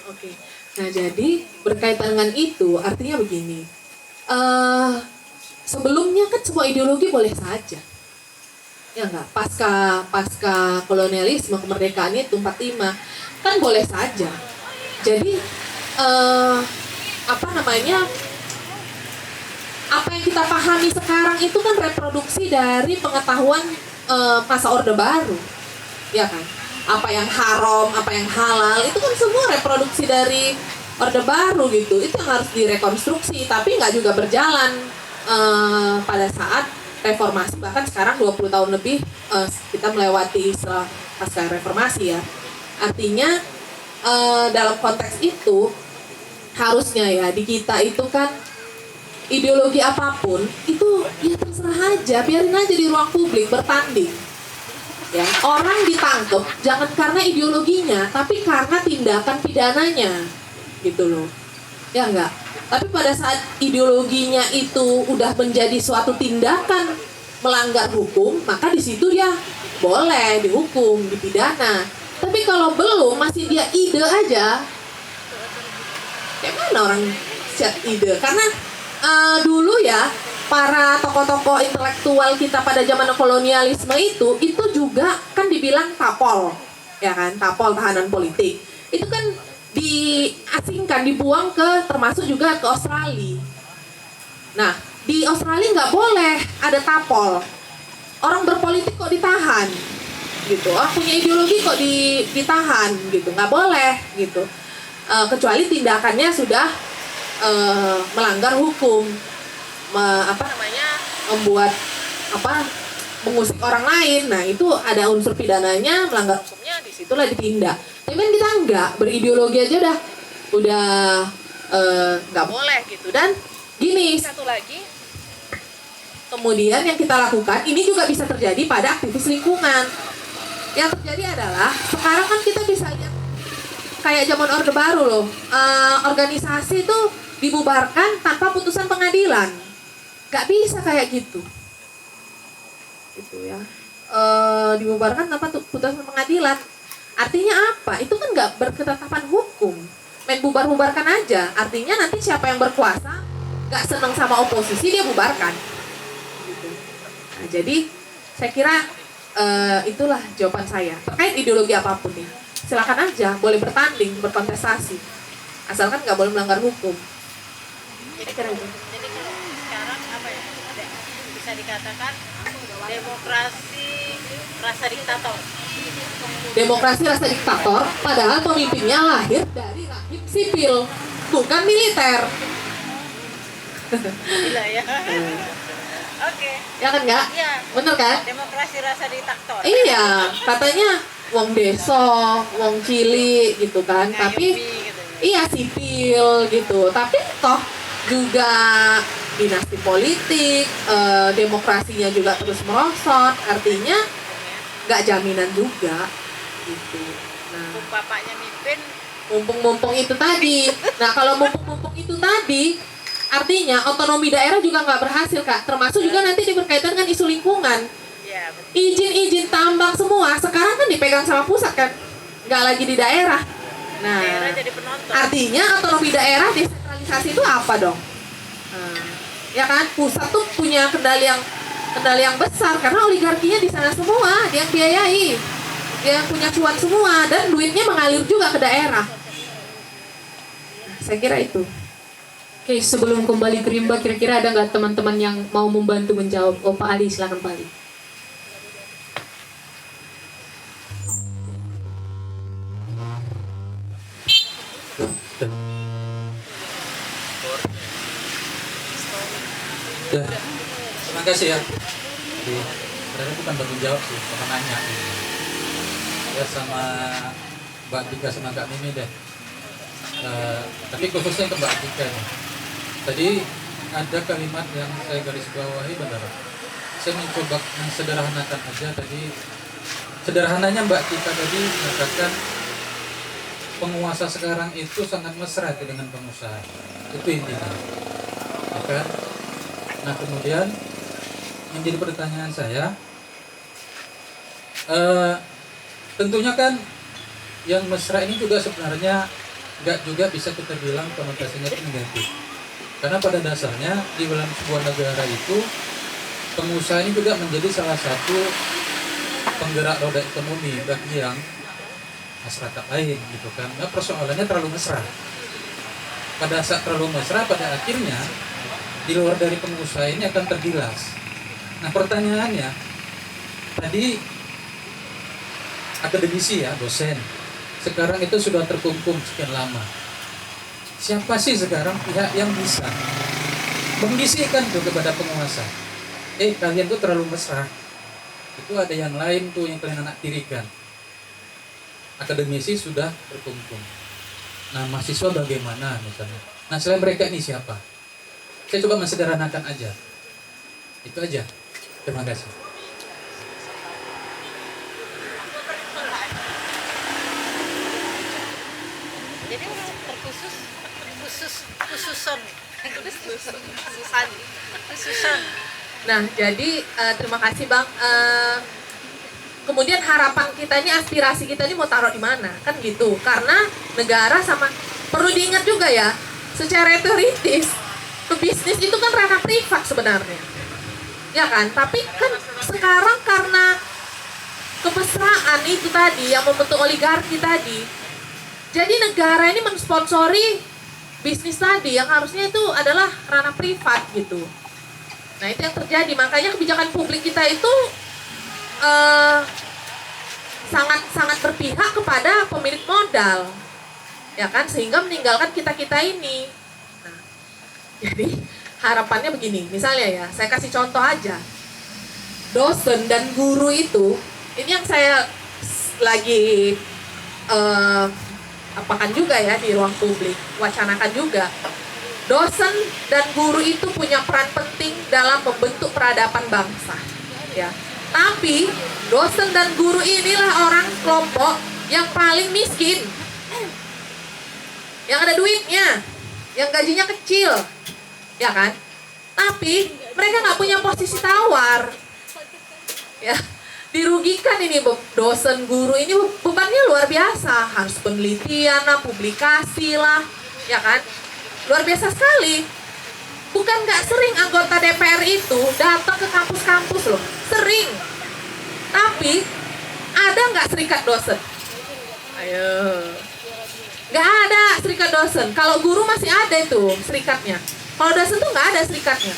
Oke. Nah jadi berkaitan dengan itu artinya begini, sebelumnya kan semua ideologi boleh saja, ya nggak, pasca kolonialisme kemerdekaan itu 45 kan boleh saja. Jadi apa yang kita pahami sekarang itu kan reproduksi dari pengetahuan masa Orde Baru, ya kan? Apa yang haram, apa yang halal, itu kan semua reproduksi dari Orde Baru gitu. Itu yang harus direkonstruksi, tapi nggak juga berjalan pada saat reformasi. Bahkan sekarang 20 tahun lebih kita melewati setelah pasca reformasi ya. Artinya dalam konteks itu harusnya ya di kita itu kan ideologi apapun itu ya terserah aja, biarin aja di ruang publik bertanding. Ya, orang ditangkap jangan karena ideologinya, tapi karena tindakan pidananya, gitu loh, ya enggak. Tapi pada saat ideologinya itu udah menjadi suatu tindakan melanggar hukum, maka di situ ya boleh dihukum, dipidana. Tapi kalau belum, masih dia ide aja, kayak mana orang siap ide? Karena dulu ya para tokoh-tokoh intelektual kita pada zaman kolonialisme itu juga kan dibilang tapol, ya kan, tapol tahanan politik. Itu kan diasingkan, dibuang termasuk juga ke Australia. Nah, di Australia nggak boleh ada tapol. Orang berpolitik kok ditahan, gitu. Oh, punya ideologi kok ditahan gitu, nggak boleh gitu. Kecuali tindakannya sudah melanggar hukum, membuat mengusik orang lain. Nah itu ada unsur pidananya, melanggar hukumnya, disitulah ditindak. Tapi kan kita nggak, berideologi aja udah nggak boleh gitu. Dan gini, satu lagi, kemudian yang kita lakukan ini juga bisa terjadi pada aktivis lingkungan. Yang terjadi adalah sekarang kan kita bisa lihat kayak zaman Orde Baru loh, organisasi itu dibubarkan tanpa putusan pengadilan. Gak bisa kayak gitu ya, dibubarkan tanpa putusan pengadilan. Artinya apa? Itu kan gak berketetapan hukum, main bubar-bubarkan aja. Artinya nanti siapa yang berkuasa gak seneng sama oposisi, dia bubarkan gitu. Nah, jadi saya kira itulah jawaban saya terkait ideologi apapun ya. Silakan aja, boleh bertanding, berkontestasi, asalkan nggak boleh melanggar hukum. Jadi kalau sekarang bisa dikatakan demokrasi rasa diktator. Demokrasi rasa diktator, padahal pemimpinnya lahir dari rahim sipil, bukan militer. Gila ya. Oke. Ya kan nggak? Iya. Bener kan? Demokrasi rasa diktator. Iya, katanya wong deso, wong cili gitu kan. Tapi gitu. iya sipil gitu. Tapi toh juga dinasti politik, demokrasinya juga terus merosot. Artinya nggak jaminan juga gitu. Nah, Bapaknya mimpin. mumpung itu tadi. Nah, kalau mumpung itu tadi, artinya otonomi daerah juga nggak berhasil, Kak. Termasuk juga nanti berkaitan dengan isu lingkungan. Ya, betul. Izin-izin tambang semua sekarang kan dipegang sama pusat kan, nggak lagi di daerah. Nah, Daerah jadi penonton. artinya otonomi daerah desentralisasi itu apa dong? Ya kan, pusat tuh punya kendali yang besar karena oligarkinya di sana semua, dia yang biayai, dia yang punya cuan semua, dan duitnya mengalir juga ke daerah. Nah, saya kira itu. Oke, sebelum kembali ke Rimba, kira-kira ada nggak teman-teman yang mau membantu menjawab? Oh, Pak Ali, silakan Pak Ali. Ya, terima kasih ya. Jadi, sebenarnya bukan bantu jawab sih, cuma nanya. Ya sama Mbak Tika sama Kak Mimi deh. Tapi khususnya ke Mbak Tika nih. Tadi ada kalimat yang saya garis bawahi benar. Saya mencoba mensederhanakan aja tadi. Sederhananya Mbak Tika tadi mengatakan penguasa sekarang itu sangat mesra dengan pengusaha. Itu intinya. Ya kan? Nah kemudian yang jadi pertanyaan saya, tentunya kan yang mesra ini juga sebenarnya nggak juga bisa kita bilang konotasinya itu negatif. Karena pada dasarnya di dalam sebuah negara itu pengusaha ini juga menjadi salah satu penggerak roda ekonomi bagi yang masyarakat lain gitu kan. Nah persoalannya terlalu mesra. Pada saat terlalu mesra, pada akhirnya di luar dari pengusaha ini akan tergilas. Nah pertanyaannya, tadi akademisi ya, dosen, sekarang itu sudah terkungkung sekian lama. Siapa sih sekarang pihak yang bisa membisikkan tuh kepada penguasa? Kalian tuh terlalu mesra. Itu ada yang lain tuh yang kalian anak tirikan. Akademisi sudah terkungkung. Nah mahasiswa bagaimana misalnya? Nah selain mereka ini siapa? Saya coba mensederhanakan aja. Itu aja. Terima kasih. Jadi khususan. Nah, jadi terima kasih Bang. Kemudian harapan kita ini, aspirasi kita ini mau taruh di mana? Kan gitu. Karena negara sama, perlu diingat juga ya, secara teoritis, pebisnis itu kan ranah privat sebenarnya. Ya kan? Tapi kan sekarang karena kemesraan itu tadi, yang membentuk oligarki tadi, jadi negara ini mensponsori bisnis tadi yang harusnya itu adalah ranah privat gitu. Nah itu yang terjadi, makanya kebijakan publik kita itu sangat berpihak kepada pemilik modal, ya kan, sehingga meninggalkan kita ini. Nah, jadi harapannya begini, misalnya ya, saya kasih contoh aja, dosen dan guru itu, ini yang saya lagi apakan juga ya di ruang publik, wacanakan juga. Dosen dan guru itu punya peran penting dalam membentuk peradaban bangsa, ya. Tapi dosen dan guru inilah orang kelompok yang paling miskin, yang ada duitnya, yang gajinya kecil, ya kan? Tapi mereka nggak punya posisi tawar, ya. Dirugikan ini dosen guru ini, bebannya luar biasa, harus penelitian lah, publikasi lah, ya kan? Luar biasa sekali. Bukan nggak sering anggota DPR itu datang ke kampus-kampus loh, sering. Tapi ada nggak serikat dosen? Ayo, nggak ada serikat dosen. Kalau guru masih ada itu serikatnya. Kalau dosen tuh nggak ada serikatnya.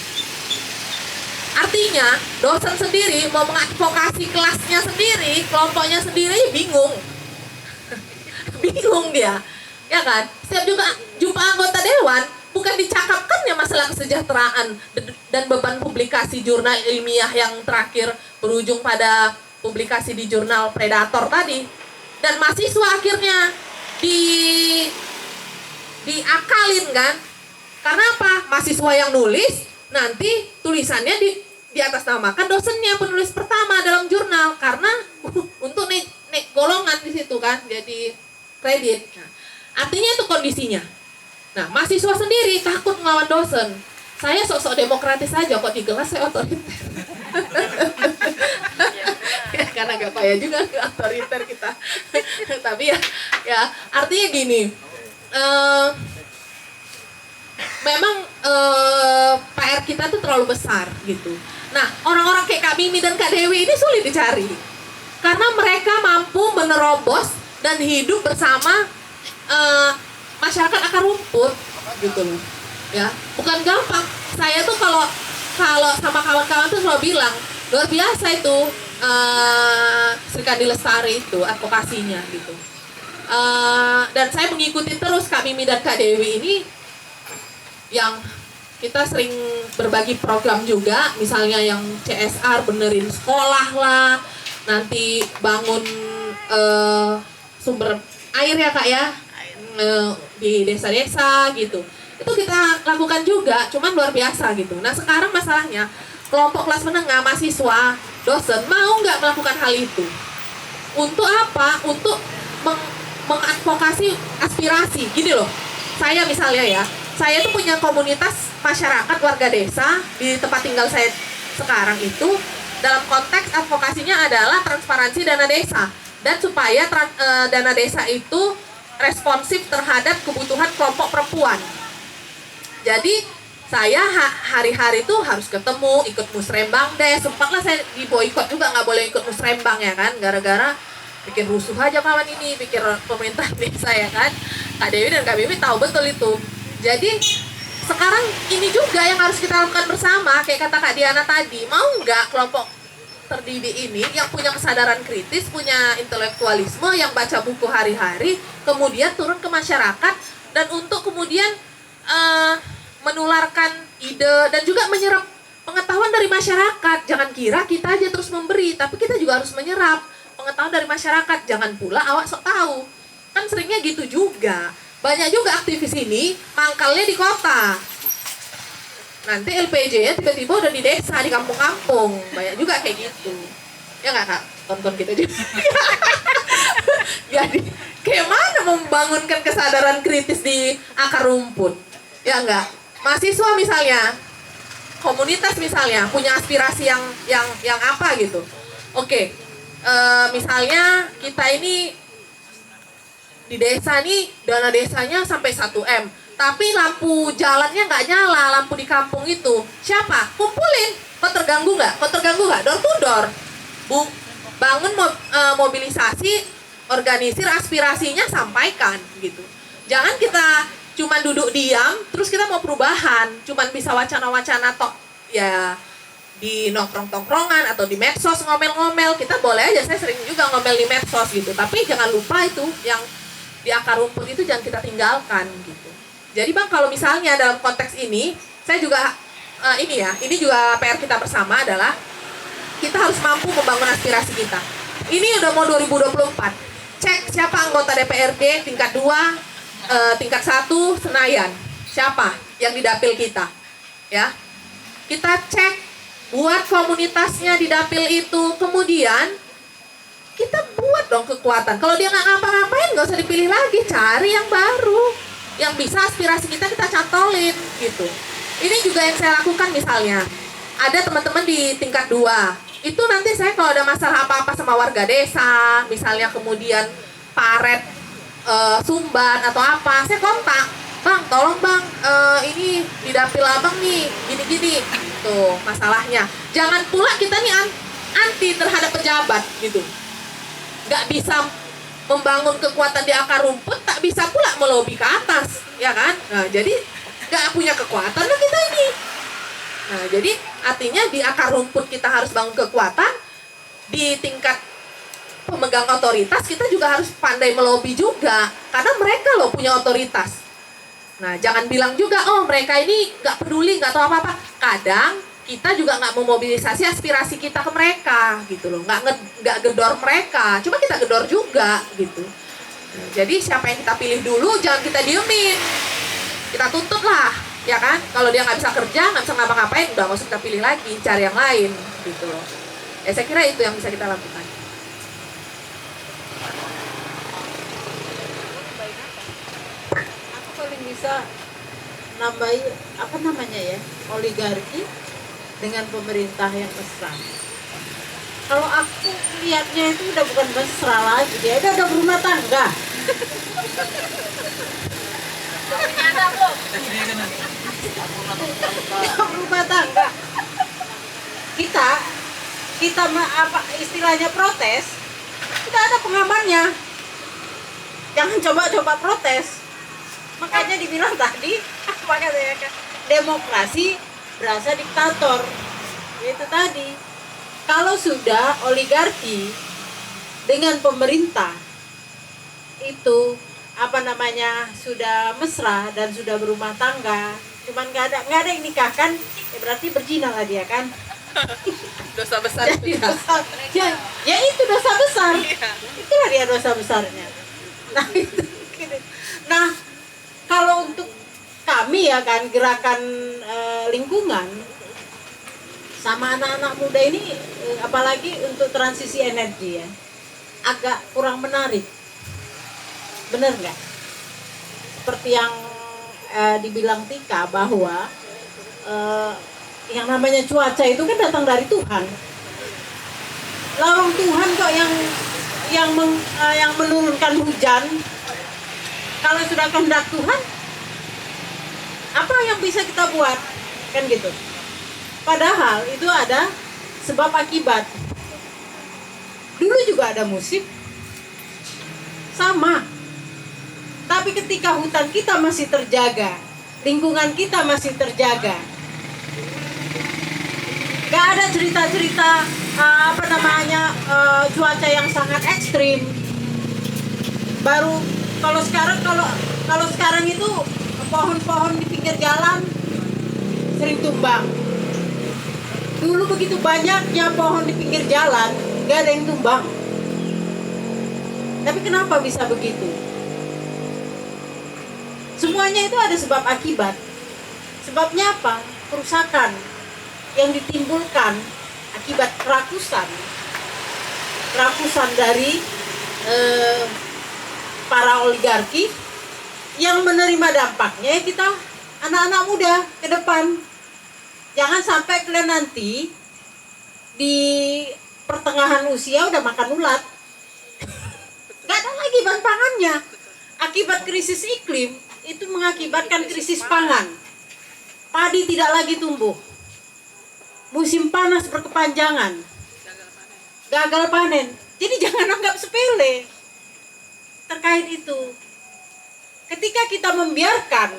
Artinya dosen sendiri mau mengadvokasi kelasnya sendiri, kelompoknya sendiri, bingung. Bingung dia, ya kan? Setiap juga jumpa anggota dewan, bukan dicakapkannya masalah kesejahteraan dan beban publikasi jurnal ilmiah yang terakhir berujung pada publikasi di jurnal Predator tadi. Dan mahasiswa akhirnya diakalin kan? Karena apa? Mahasiswa yang nulis nanti tulisannya di atas namakan dosennya, penulis pertama dalam jurnal, karena untuk naik golongan di situ kan, jadi kredit. Nah, artinya itu kondisinya. Nah, mahasiswa sendiri takut melawan dosen. Saya sok-sok demokratis aja, kok di kelas saya otoriter. Ya, karena gak payah juga gak otoriter kita. Tapi ya artinya gini. Memang PR kita tuh terlalu besar gitu. Nah, orang-orang kayak Kak Mimi dan Kak Dewi ini sulit dicari karena mereka mampu menerobos dan hidup bersama masyarakat akar rumput gitu loh, ya. Bukan gampang. Saya tuh kalau sama kawan-kawan tuh selalu bilang luar biasa itu Sri Kandi Lestari itu advokasinya gitu. Dan saya mengikuti terus Kak Mimi dan Kak Dewi ini, yang kita sering berbagi program juga, misalnya yang CSR, benerin sekolah lah, nanti bangun sumber air ya Kak ya, di desa-desa gitu. Itu kita lakukan juga, cuman luar biasa gitu. Nah sekarang masalahnya, kelompok kelas menengah, mahasiswa, dosen, mau nggak melakukan hal itu? Untuk apa? Untuk mengadvokasi aspirasi, gini loh. Saya misalnya ya, saya tuh punya komunitas masyarakat warga desa di tempat tinggal saya sekarang itu, dalam konteks advokasinya adalah transparansi dana desa dan supaya dana desa itu responsif terhadap kebutuhan kelompok perempuan. Jadi saya hari-hari tuh harus ketemu, ikut musrembang deh. Sempatlah saya diboikot juga, nggak boleh ikut musrembang ya kan, gara-gara bikin rusuh aja kawan ini, pikir pemerintah desa ya kan. Kak Dewi dan Kak Mimi tahu betul itu. Jadi sekarang ini juga yang harus kita lakukan bersama, kayak kata Kak Diana tadi, mau nggak kelompok terdidik ini yang punya kesadaran kritis, punya intelektualisme, yang baca buku hari-hari, kemudian turun ke masyarakat dan untuk kemudian menularkan ide dan juga menyerap pengetahuan dari masyarakat. Jangan kira kita aja terus memberi, tapi kita juga harus menyerap pengetahuan dari masyarakat. Jangan pula awak sok tahu. Kan seringnya gitu juga. Banyak juga aktivis ini mangkalnya di kota. Nanti LPJ-nya tiba-tiba udah di desa, di kampung-kampung. Banyak juga kayak gitu. Ya nggak Kak? Tonton kita juga. Jadi kayak mana membangunkan kesadaran kritis di akar rumput? Ya nggak? Mahasiswa misalnya, komunitas misalnya punya aspirasi yang apa gitu. Oke. Misalnya kita ini di desa nih, dana desanya sampai 1M, tapi lampu jalannya nggak nyala, lampu di kampung itu siapa? Kumpulin. Kok terganggu nggak? Door to door. Bangun mobilisasi, organisir aspirasinya, sampaikan gitu. Jangan kita cuman duduk diam, terus kita mau perubahan, cuman bisa wacana-wacana tok, ya di nongkrong-tongkrongan atau di medsos ngomel-ngomel, kita boleh aja, saya sering juga ngomel di medsos gitu, tapi jangan lupa itu yang di akar rumput itu jangan kita tinggalkan gitu. Jadi Bang, kalau misalnya dalam konteks ini, saya juga ini juga PR kita bersama adalah kita harus mampu membangun aspirasi kita. Ini udah mau 2024. Cek siapa anggota DPRD tingkat 2, tingkat 1 Senayan. Siapa yang di dapil kita? Ya. Kita cek, buat komunitasnya di dapil itu, kemudian kita buat dong kekuatan. Kalau dia nggak ngapa-ngapain, nggak usah dipilih lagi, cari yang baru, yang bisa aspirasi kita cantolin gitu. Ini juga yang saya lakukan misalnya. Ada teman-teman di tingkat 2, itu nanti saya kalau ada masalah apa-apa sama warga desa, misalnya kemudian paret, sumban atau apa, saya kontak, Bang, tolong Bang, ini di dapil Abang nih, gini-gini, tuh masalahnya. Jangan pula kita nih anti terhadap pejabat gitu. Nggak bisa membangun kekuatan di akar rumput, tak bisa pula melobi ke atas, ya kan? Nah, jadi nggak punya kekuatan lah kita ini. Nah, jadi artinya di akar rumput kita harus bangun kekuatan, di tingkat pemegang otoritas kita juga harus pandai melobi juga, karena mereka loh punya otoritas. Nah, jangan bilang juga, oh mereka ini nggak peduli, nggak tahu apa-apa. Kadang kita juga nggak memobilisasi aspirasi kita ke mereka, gitu loh. Nggak gedor mereka, cuma kita gedor juga, gitu. Nah, jadi siapa yang kita pilih dulu, jangan kita diemin. Kita tuntut lah, ya kan? Kalau dia nggak bisa kerja, nggak bisa ngapa-ngapain, udah nggak usah kita pilih lagi, cari yang lain, gitu loh. Saya kira itu yang bisa kita lakukan. Bisa nambahi apa namanya ya, oligarki dengan pemerintah yang mesra. Kalau aku lihatnya itu udah bukan mesra lagi, dia udah berumah tangga. Berumah tangga. Kita apa istilahnya protes, kita ada pengamannya. Jangan coba-coba protes. Makanya dibilang tadi, apa katanya, demokrasi berasa diktator. Itu tadi. Kalau sudah oligarki dengan pemerintah itu apa namanya sudah mesra dan sudah berumah tangga, cuman nggak ada yang nikahkan, ya berarti berzina lah dia kan. Dosa besar itu ya. Ya itu dosa besar. Itulah dia dosa besarnya. Nah itu. Nah, kalau untuk kami ya kan gerakan lingkungan sama anak-anak muda ini apalagi untuk transisi energi ya agak kurang menarik, bener nggak? Seperti yang dibilang Tika bahwa yang namanya cuaca itu kan datang dari Tuhan. Lawang Tuhan kok yang menurunkan hujan. Kalau sudah kehendak Tuhan, apa yang bisa kita buat? Kan gitu. Padahal itu ada sebab akibat. Dulu juga ada musim. Sama. Tapi ketika hutan kita masih terjaga, lingkungan kita masih terjaga, gak ada cerita-cerita cuaca yang sangat ekstrim. Baru kalau sekarang itu pohon-pohon di pinggir jalan sering tumbang. Dulu begitu banyaknya pohon di pinggir jalan, gak ada yang tumbang. Tapi kenapa bisa begitu? Semuanya itu ada sebab akibat. Sebabnya apa? Kerusakan yang ditimbulkan akibat kerakusan dari para oligarki yang menerima dampaknya ya kita anak-anak muda ke depan. Jangan sampai kalian nanti di pertengahan usia udah makan ulat. Gak ada lagi bahan pangannya. Akibat krisis iklim itu mengakibatkan krisis pangan. Padi tidak lagi tumbuh. Musim panas berkepanjangan. Gagal panen. Jadi jangan anggap sepele terkait itu. Ketika kita membiarkan,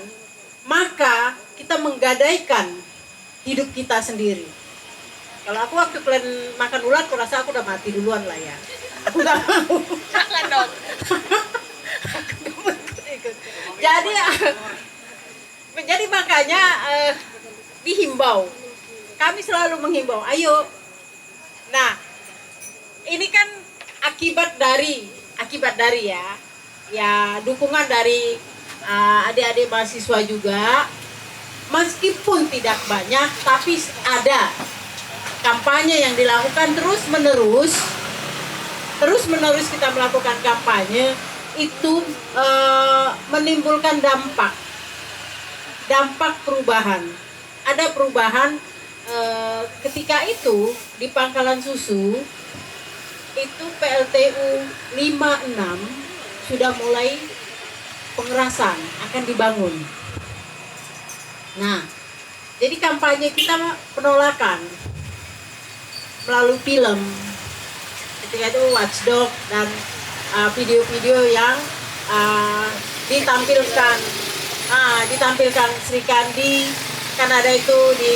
maka kita menggadaikan hidup kita sendiri. Kalau aku waktu plan makan ulat, aku rasa aku udah mati duluan lah ya. Aku nggak mau. Jangan dong. Jadi, jadi makanya dihimbau. Kami selalu menghimbau, ayo. Nah, ini kan akibat dari ya dukungan dari adik-adik mahasiswa juga. Meskipun tidak banyak, tapi ada kampanye yang dilakukan terus menerus kita melakukan kampanye itu menimbulkan dampak perubahan. Ada perubahan ketika itu di Pangkalan Susu itu PLTU 56 sudah mulai pengerasan akan dibangun. Nah, jadi kampanye kita penolakan melalui film. Ketika itu Watchdog dan video-video yang ditampilkan Sri Kandi, kan ada itu di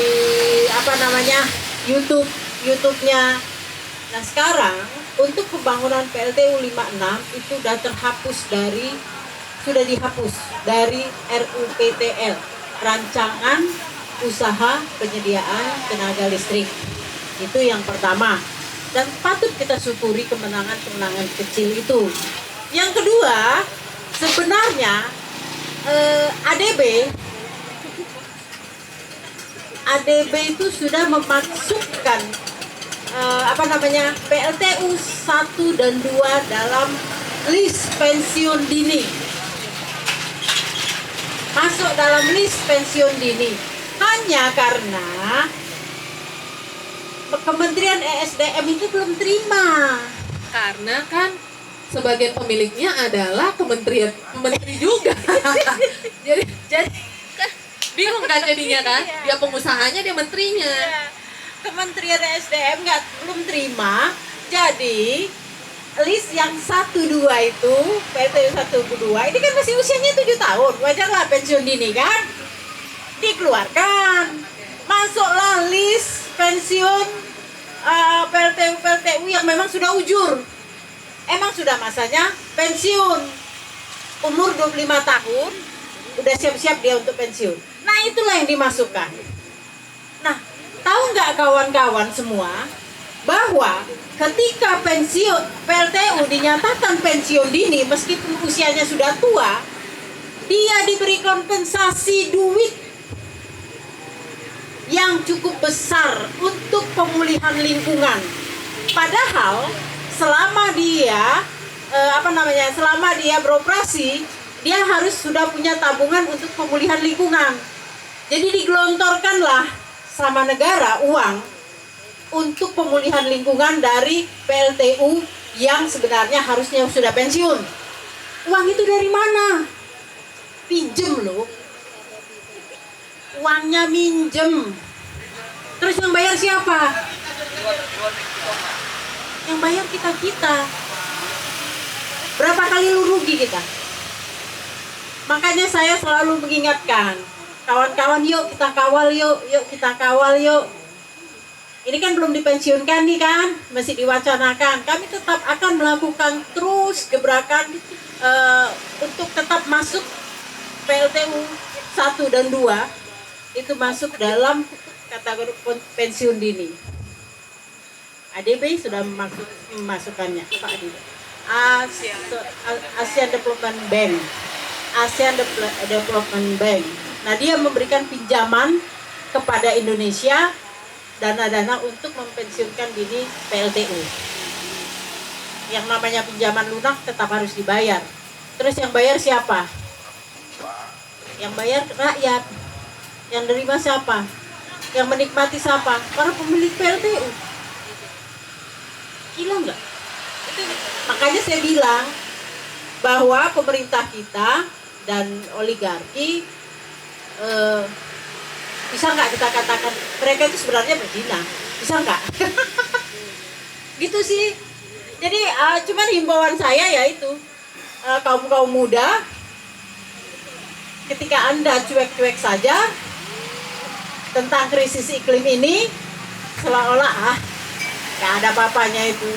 YouTube-nya. Nah, sekarang untuk pembangunan PLTU 56 itu sudah dihapus dari RUPTL, Rancangan Usaha Penyediaan Tenaga Listrik. Itu yang pertama. Dan patut kita syukuri kemenangan kecil itu. Yang kedua, sebenarnya ADB itu sudah memasukkan PLTU 1 dan 2 dalam list pensiun dini. Masuk dalam list pensiun dini. Hanya karena Kementerian ESDM itu belum terima. Karena kan sebagai pemiliknya adalah menteri juga. jadi bingung kan jadinya kan? Dia pengusahanya, dia menterinya. Ya, Kementerian ESDM belum terima. Jadi list yang 1-2 itu PLTU 1-2 ini kan masih usianya 7 tahun. Wajarlah pensiun dini kan? Dikeluarkan. Masuklah list pensiun PLTU yang memang sudah ujur. Emang sudah masanya pensiun. Umur 25 tahun udah siap-siap dia untuk pensiun. Nah, itulah yang dimasukkan. Nah, tahu nggak kawan-kawan semua bahwa ketika pensiun PLTU dinyatakan pensiun dini meskipun usianya sudah tua, dia diberi kompensasi duit yang cukup besar untuk pemulihan lingkungan. Padahal selama dia beroperasi, dia harus sudah punya tabungan untuk pemulihan lingkungan. Jadi digelontorkanlah sama negara uang untuk pemulihan lingkungan dari PLTU yang sebenarnya harusnya sudah pensiun. Uang itu dari mana? Pinjem loh. Uangnya minjem. Terus yang bayar siapa? Yang bayar kita. Berapa kali lu rugi kita? Makanya saya selalu mengingatkan, kawan-kawan yuk kita kawal yuk kita kawal yuk. Ini kan belum dipensiunkan nih kan, masih diwacanakan. Kami tetap akan melakukan terus gebrakan untuk tetap masuk PLTU 1 dan 2 itu masuk dalam kategori pensiun dini. ADB sudah memasukkannya, Pak ADB. ASEAN Development Bank. Nah, dia memberikan pinjaman kepada Indonesia dana-dana untuk mempensiunkan dini PLTU. Yang namanya pinjaman lunak tetap harus dibayar. Terus yang bayar siapa? Yang bayar rakyat. Yang nerima siapa? Yang menikmati siapa? Para pemilik PLTU. Gila nggak? Makanya saya bilang bahwa pemerintah kita dan oligarki bisa nggak kita katakan mereka itu sebenarnya berzina? Bisa nggak? Gitu sih. Jadi cuman himbauan saya yaitu kaum muda, ketika Anda cuek-cuek saja tentang krisis iklim ini, seolah-olah nggak ada apa-apanya itu,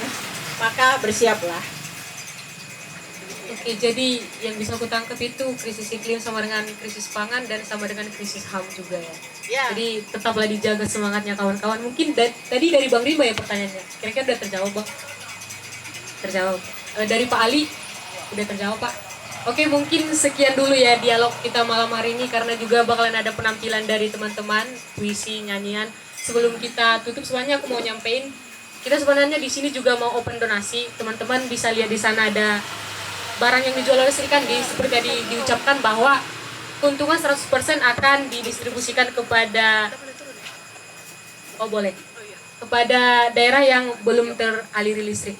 maka bersiaplah. Oke, jadi yang bisa aku tangkap itu krisis iklim sama dengan krisis pangan dan sama dengan krisis HAM juga ya. Ya. Jadi tetaplah dijaga semangatnya kawan-kawan. Mungkin tadi dari Bang Rima ya pertanyaannya. Kira-kira udah terjawab Bang? Terjawab. Dari Pak Ali udah terjawab Pak. Oke, mungkin sekian dulu ya dialog kita malam hari ini karena juga bakalan ada penampilan dari teman-teman, puisi, nyanyian. Sebelum kita tutup semuanya aku mau nyampein kita sebenarnya di sini juga mau open donasi. Teman-teman bisa lihat di sana ada barang yang dijual oleh Sri Kandi seperti tadi diucapkan bahwa keuntungan 100% akan didistribusikan kepada kepada daerah yang belum teraliri listrik.